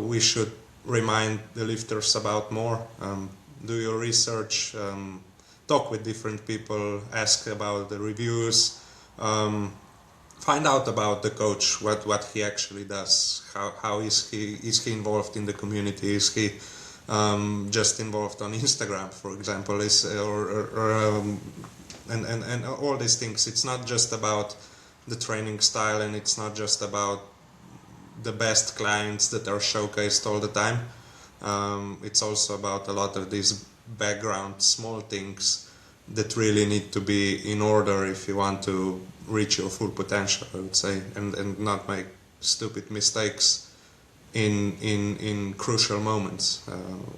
we should remind the lifters about more. Do your research, talk with different people, ask about the reviews, um, find out about the coach, what he actually does, how is he involved in the community, is he just involved on Instagram, for example, and all these things. It's not just about the training style, and it's not just about the best clients that are showcased all the time. It's also about a lot of these background small things that really need to be in order if you want to reach your full potential, I would say, and not make stupid mistakes in crucial moments,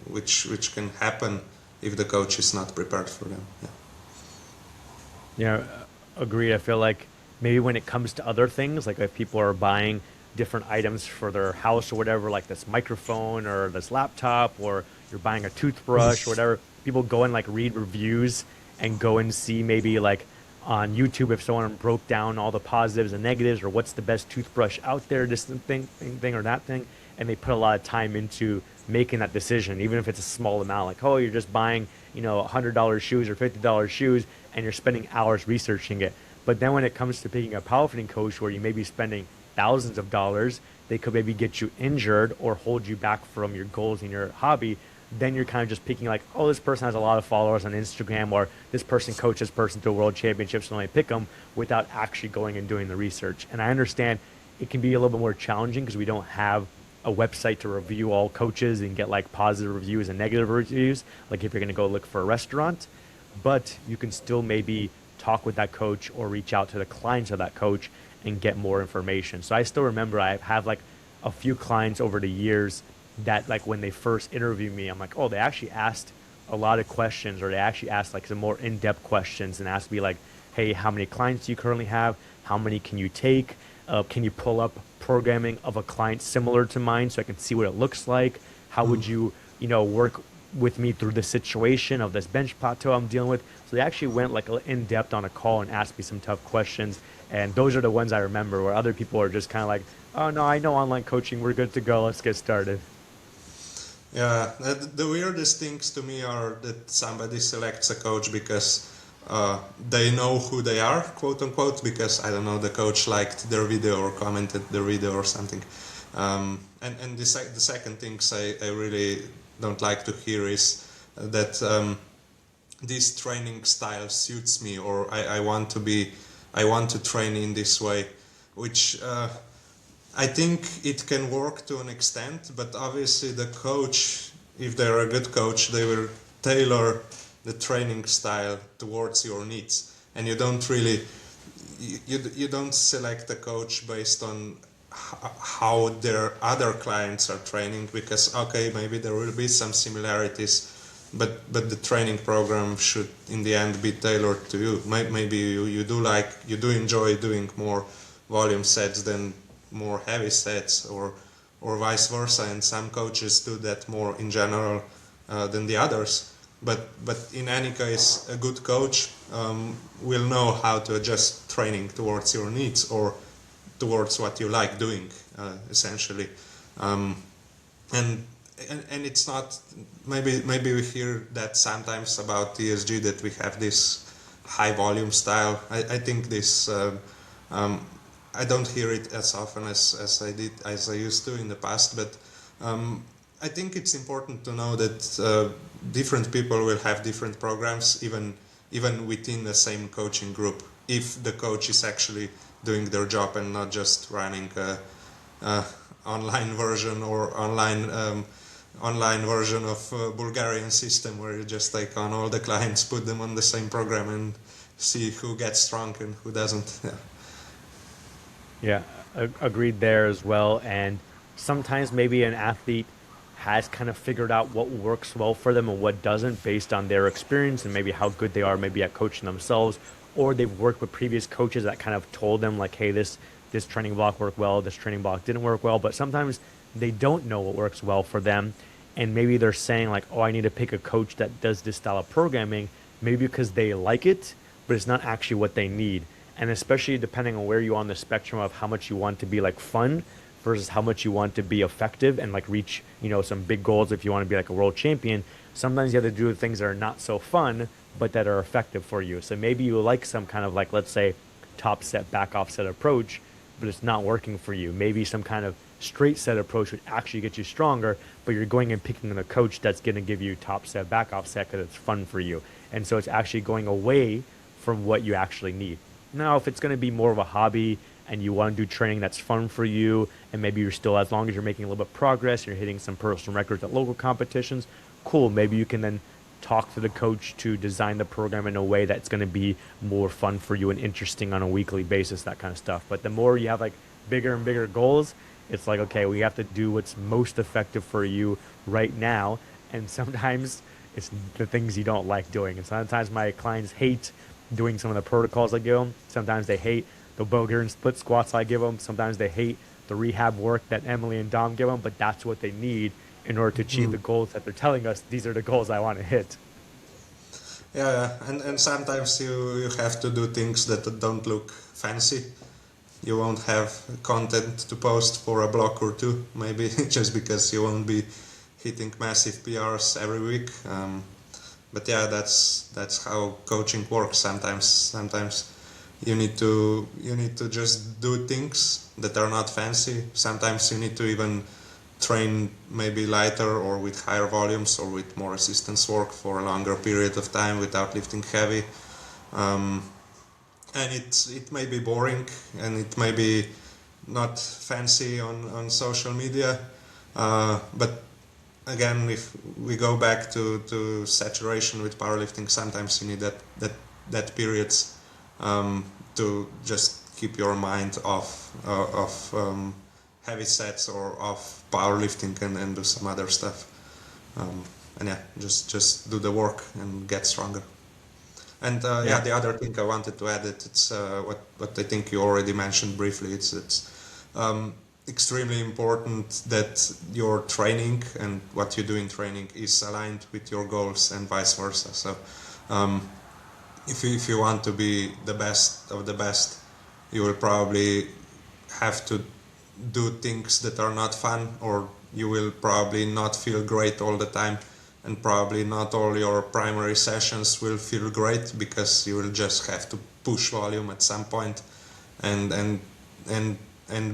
which can happen if the coach is not prepared for them. Yeah. Yeah, agreed. I feel like maybe when it comes to other things, like if people are buying different items for their house or whatever, like this microphone or this laptop, or you're buying a toothbrush or whatever, people go and like read reviews and go and see maybe like on YouTube if someone broke down all the positives and negatives or what's the best toothbrush out there, this thing or that thing, and they put a lot of time into making that decision, even if it's a small amount. Like, oh, you're just buying, $100 shoes or $50 shoes, and you're spending hours researching it. But then when it comes to picking a powerlifting coach, where you may be spending thousands of dollars, they could maybe get you injured or hold you back from your goals in your hobby. Then you're kind of just picking like, oh, this person has a lot of followers on Instagram, or this person coaches this person to world championships, and only pick them without actually going and doing the research. And I understand it can be a little bit more challenging because we don't have a website to review all coaches and get like positive reviews and negative reviews, like if you're going to go look for a restaurant. But you can still maybe talk with that coach or reach out to the clients of that coach and get more information. So I still remember I have like a few clients over the years that like when they first interview me, I'm like, oh, they actually asked a lot of questions, or they actually asked like some more in-depth questions and asked me like, hey, how many clients do you currently have? How many can you take? Can you pull up programming of a client similar to mine so I can see what it looks like? How would you, work with me through the situation of this bench plateau I'm dealing with? So they actually went like in depth on a call and asked me some tough questions. And those are the ones I remember, where other people are just kind of like, oh no, I know online coaching. We're good to go. Let's get started. Yeah, the weirdest things to me are that somebody selects a coach because they know who they are, quote unquote, because I don't know, the coach liked their video or commented their video or something. And the second things I really don't like to hear is that this training style suits me, or I want to train in this way, which I think it can work to an extent, but obviously the coach, if they're a good coach, they will tailor the training style towards your needs, and you don't really you don't select a coach based on how their other clients are training, because okay, maybe there will be some similarities, but the training program should in the end be tailored to you. Maybe you do enjoy doing more volume sets than more heavy sets, or vice versa, and some coaches do that more in general than the others. But in any case, a good coach will know how to adjust training towards your needs, or towards what you like doing, essentially. Um, and, and it's not, maybe we hear that sometimes about TSG, that we have this high volume style. I think this I don't hear it as often as I used to in the past, but I think it's important to know that different people will have different programs, even within the same coaching group, if the coach is actually doing their job and not just running a online version, or online version of Bulgarian system, where you just take on all the clients, put them on the same program, and see who gets strong and who doesn't. Yeah. Yeah, agreed there as well. And sometimes maybe an athlete has kind of figured out what works well for them and what doesn't based on their experience and maybe how good they are maybe at coaching themselves, or they've worked with previous coaches that kind of told them like, hey, this training block worked well, this training block didn't work well. But sometimes they don't know what works well for them, and maybe they're saying like, oh, I need to pick a coach that does this style of programming, maybe because they like it, but it's not actually what they need. And especially depending on where you are on the spectrum of how much you want to be like fun versus how much you want to be effective and like reach, some big goals. If you want to be like a world champion, sometimes you have to do things that are not so fun but that are effective for you. So maybe you like some kind of like, let's say, top set back off set approach, but it's not working for you. Maybe some kind of straight set approach would actually get you stronger, but you're going and picking a coach that's going to give you top set back off set because it's fun for you. And so it's actually going away from what you actually need. Now, if it's going to be more of a hobby and you want to do training that's fun for you, and maybe you're still, as long as you're making a little bit of progress, you're hitting some personal records at local competitions, cool. Maybe you can then talk to the coach to design the program in a way that's going to be more fun for you and interesting on a weekly basis, that kind of stuff. But the more you have like bigger and bigger goals, it's like, okay, we have to do what's most effective for you right now. And sometimes it's the things you don't like doing. And sometimes my clients hate doing some of the protocols I give them. Sometimes they hate the Bulgarian split squats I give them. Sometimes they hate the rehab work that Emily and Dom give them, but that's what they need in order to achieve the goals that they're telling us. These are the goals I want to hit. Yeah, and sometimes you have to do things that don't look fancy. You won't have content to post for a block or two, maybe, just because you won't be hitting massive PRs every week. But yeah, that's how coaching works. Sometimes you need to just do things that are not fancy. Sometimes you need to even train maybe lighter or with higher volumes or with more resistance work for a longer period of time without lifting heavy. And it may be boring and it may be not fancy on social media, but again, if we go back to saturation with powerlifting, sometimes you need that periods to just keep your mind off of heavy sets or off powerlifting and do some other stuff. And yeah, just do the work and get stronger. And the other thing I wanted to add, it's what I think you already mentioned briefly. It's extremely important that your training and what you do in training is aligned with your goals and vice versa. So if you want to be the best of the best, you will probably have to do things that are not fun, or you will probably not feel great all the time, and probably not all your primary sessions will feel great because you will just have to push volume at some point and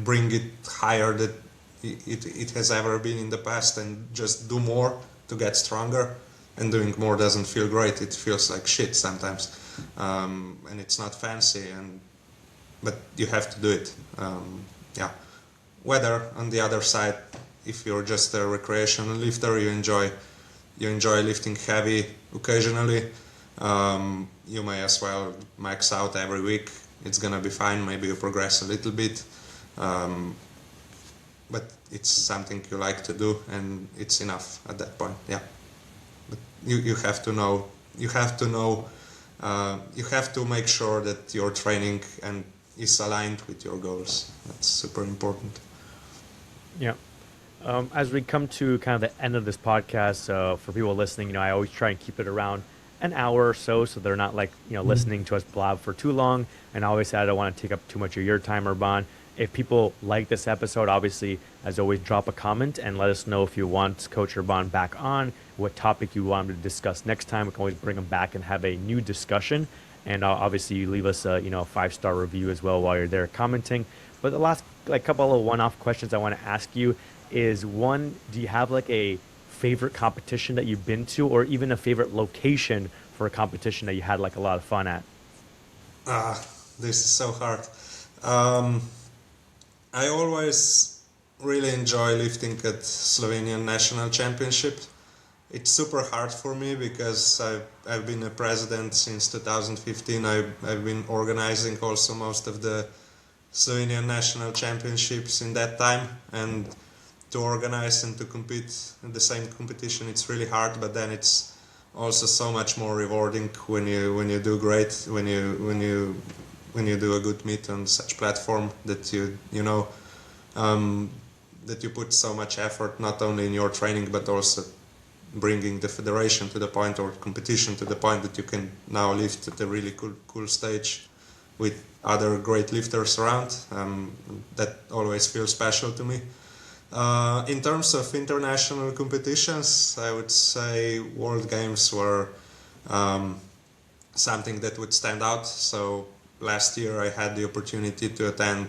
bring it higher than it has ever been in the past, and just do more to get stronger. And doing more doesn't feel great. It feels like shit sometimes, and it's not fancy, but you have to do it. Whether on the other side, if you're just a recreational lifter, you enjoy lifting heavy occasionally, you may as well max out every week. It's gonna be fine. Maybe you progress a little bit, but it's something you like to do, and it's enough at that point. Yeah, but you have to know. You have to make sure that your training is aligned with your goals. That's super important. Yeah. As we come to kind of the end of this podcast, for people listening, I always try and keep it around an hour or so they're not like, listening to us blab for too long. And I always say I don't want to take up too much of your time, Urban. If people like this episode, obviously, as always, drop a comment and let us know if you want Coach Urban back on, what topic you want him to discuss next time. We can always bring him back and have a new discussion. And obviously, you leave us a 5-star review as well while you're there commenting. But the last couple of one-off questions I want to ask you is, one, do you have like a favorite competition that you've been to, or even a favorite location for a competition that you had like a lot of fun at? This is so hard. I always really enjoy lifting at Slovenian National Championship. It's super hard for me because I've been a president since 2015. I've been organizing also most of the Slovenian National Championships in that time, and to organize and to compete in the same competition, it's really hard. But then it's also so much more rewarding when you do great, when you do a good meet on such platform that you know that you put so much effort not only in your training but also bringing the federation to the point, or competition to the point, that you can now lift at a really cool stage with other great lifters around. That always feels special to me. In terms of international competitions, I would say World Games were something that would stand out. So last year I had the opportunity to attend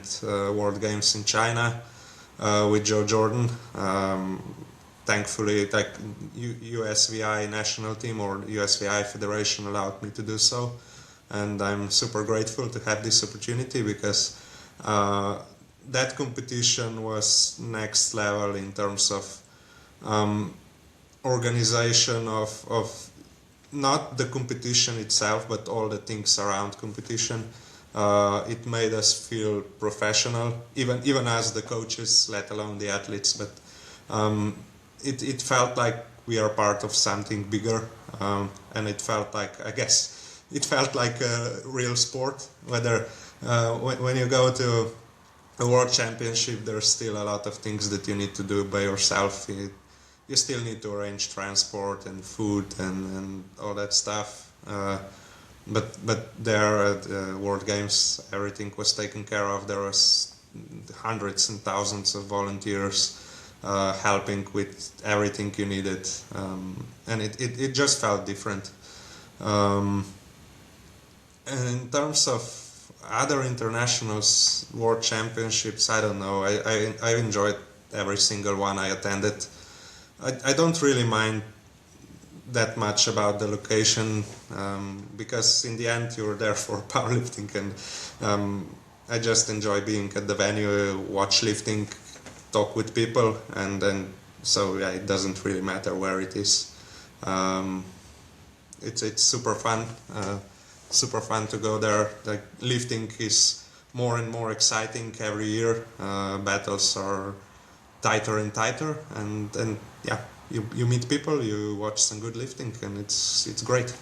World Games in China with Joe Jordan. Thankfully, like USVI national team or USVI federation allowed me to do so, and I'm super grateful to have this opportunity, because that competition was next level in terms of organization of not the competition itself, but all the things around competition. It made us feel professional, even as the coaches, let alone the athletes. But it felt like we are part of something bigger, and it felt like, I guess, it felt like a real sport. Whether when you go to a world championship, there's still a lot of things that you need to do by yourself. You still need to arrange transport and food and all that stuff. But there at World Games, everything was taken care of. There was hundreds and thousands of volunteers helping with everything you needed, and it just felt different. And in terms of other internationals, world championships, I don't know. I enjoyed every single one I attended. I don't really mind that much about the location, because in the end you're there for powerlifting, and I just enjoy being at the venue, watch lifting, talk with people, and then so yeah, it doesn't really matter where it is. It's super fun. Super fun to go there. Like, lifting is more and more exciting every year. Battles are tighter and tighter, and yeah, you meet people, you watch some good lifting, and it's great.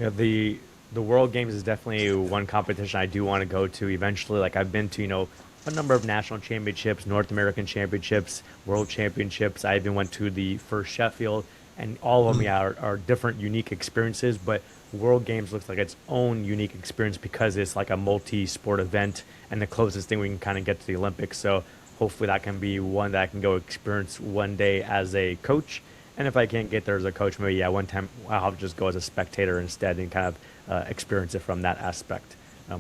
Yeah, the World Games is definitely one competition I do want to go to eventually. Like, I've been to, a number of national championships, North American championships, world championships. I even went to the first Sheffield, and all of them, yeah, are different, unique experiences. But World Games looks like its own unique experience because it's like a multi-sport event and the closest thing we can kind of get to the Olympics. So hopefully that can be one that I can go experience one day as a coach. And if I can't get there as a coach, maybe, yeah, one time I'll just go as a spectator instead and kind of experience it from that aspect.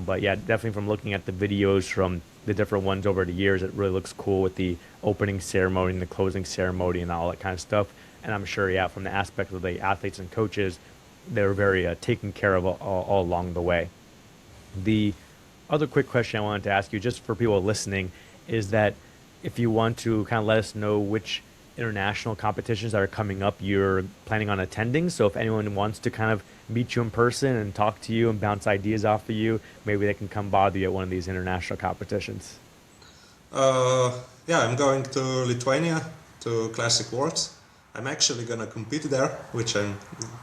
But yeah, definitely from looking at the videos from the different ones over the years, it really looks cool with the opening ceremony and the closing ceremony and all that kind of stuff. And I'm sure, yeah, from the aspect of the athletes and coaches, they're very taken care of all along the way. The other quick question I wanted to ask you, just for people listening, is that if you want to kind of let us know which international competitions that are coming up you're planning on attending. So if anyone wants to kind of meet you in person and talk to you and bounce ideas off of you, maybe they can come bother you at one of these international competitions. Uh, yeah, I'm going to Lithuania to Classic Worlds. I'm actually gonna compete there, which I'm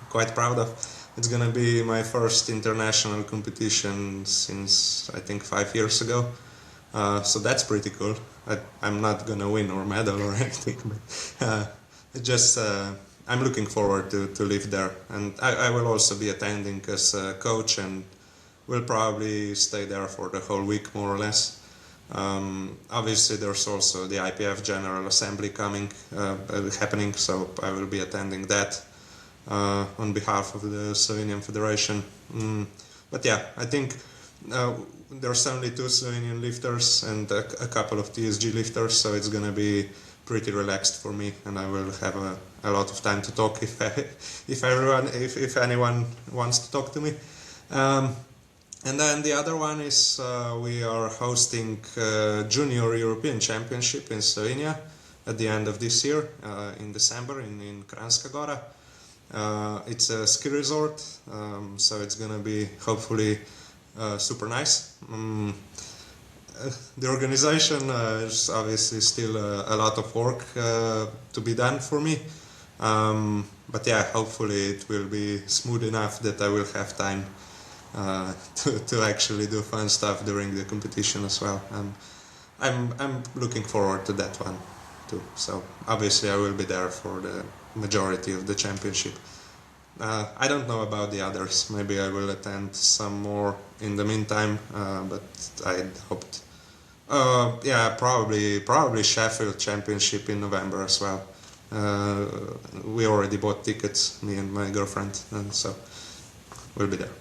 quite proud of. It's gonna be my first international competition since I think 5 years ago. So that's pretty cool. I'm not gonna win or medal or anything, but I'm looking forward to live there, and I will also be attending as a coach, and will probably stay there for the whole week more or less. Obviously, there's also the IPF General Assembly happening, so I will be attending that on behalf of the Slovenian Federation. But yeah, I think there's only 2 Slovenian lifters and a couple of TSG lifters, so it's gonna be pretty relaxed for me, and I will have a lot of time to talk if anyone wants to talk to me. And then the other one is we are hosting Junior European Championship in Slovenia at the end of this year in December in Kranjska Gora. It's a ski resort, so it's gonna be hopefully super nice. the organization is obviously still a lot of work to be done for me. But yeah, hopefully it will be smooth enough that I will have time to actually do fun stuff during the competition as well. And I'm looking forward to that one too. So obviously I will be there for the majority of the championship. I don't know about the others. Maybe I will attend some more in the meantime, but I hoped. Yeah, probably Sheffield Championship in November as well. We already bought tickets, me and my girlfriend, and so we'll be there.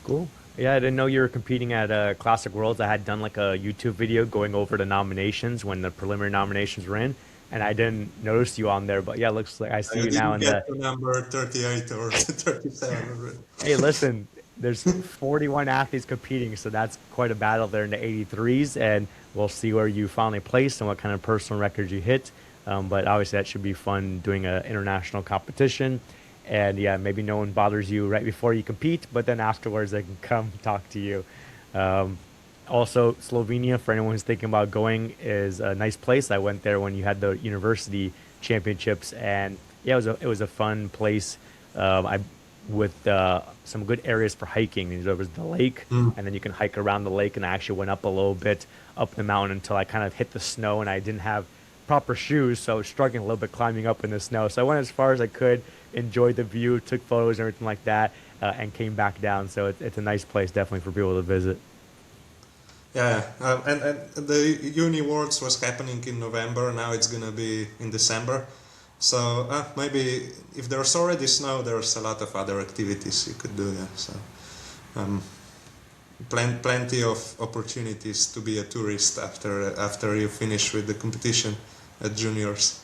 Cool. Yeah, I didn't know you were competing at Classic Worlds. I had done like a YouTube video going over the nominations when the preliminary nominations were in, and I didn't notice you on there. But yeah, looks like I see I you now didn't in get the. to number 38 or 37. Hey, listen, there's 41 athletes competing, so that's quite a battle there in the 83s, and we'll see where you finally place and what kind of personal records you hit. But obviously, that should be fun doing an international competition. And yeah, maybe no one bothers you right before you compete, but then afterwards they can come talk to you. Um, Also, Slovenia, for anyone who's thinking about going, is a nice place. I went there when you had the university championships, and yeah, it was a fun place. I with some good areas for hiking. There was the lake, Mm. and then you can hike around the lake. And I actually went up a little bit up the mountain until I kind of hit the snow, and I didn't have proper shoes, so I was struggling a little bit climbing up in the snow. So I went as far as I could, enjoyed the view, took photos and everything like that, and came back down. So it's a nice place, definitely for people to visit. Yeah, and the Uni Worlds was happening in November. Now it's gonna be in December. So maybe if there's already snow, there's a lot of other activities you could do. Yeah, so um, plenty of opportunities to be a tourist after you finish with the competition at juniors.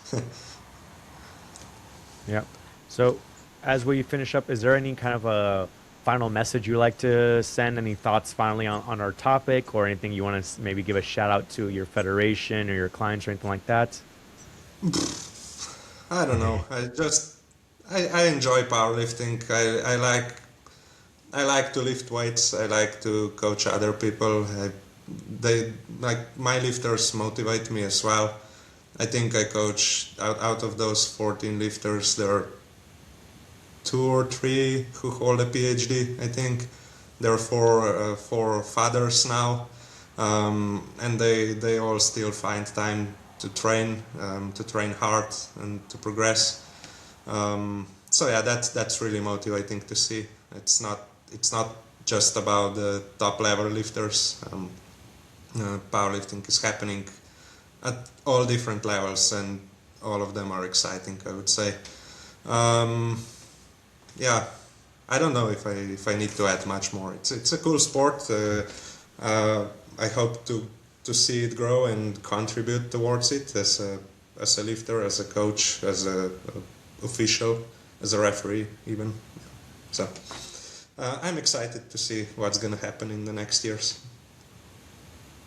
Yeah. So, as we finish up, is there any kind of a final message you like to send? Any thoughts finally on our topic, or anything you want to maybe give a shout out to your federation or your clients or anything like that? I don't know. I enjoy powerlifting. I like to lift weights. I like to coach other people. They like my lifters motivate me as well. I think I coach out of those 14 lifters, there are two or three who hold a PhD. I think there are four fathers now, and they all still find time to train hard and to progress. So yeah, that's really motivating to see. It's not just about the top level lifters. Powerlifting is happening at all different levels, and all of them are exciting, I would say. Um, yeah, I don't know if I need to add much more. It's a cool sport. I hope to see it grow and contribute towards it as a lifter, as a coach, as a official, as a referee even. So I'm excited to see what's gonna happen in the next years.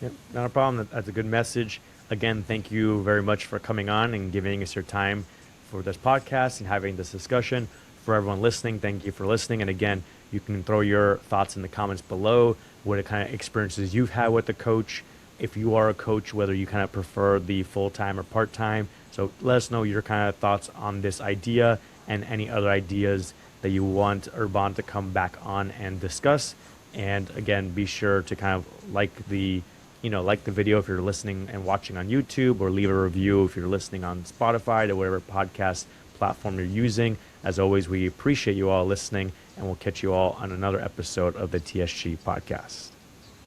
Yep, not a problem. That's a good message. Again, thank you very much for coming on and giving us your time for this podcast and having this discussion. For everyone listening, thank you for listening. And again, you can throw your thoughts in the comments below. What kind of experiences you've had with the coach. If you are a coach, whether you kind of prefer the full-time or part-time. So let us know your kind of thoughts on this idea and any other ideas that you want Urban to come back on and discuss. And again, be sure to kind of like the video if you're listening and watching on YouTube, or leave a review if you're listening on Spotify or whatever podcast platform you're using. As always, we appreciate you all listening, and we'll catch you all on another episode of the TSG podcast.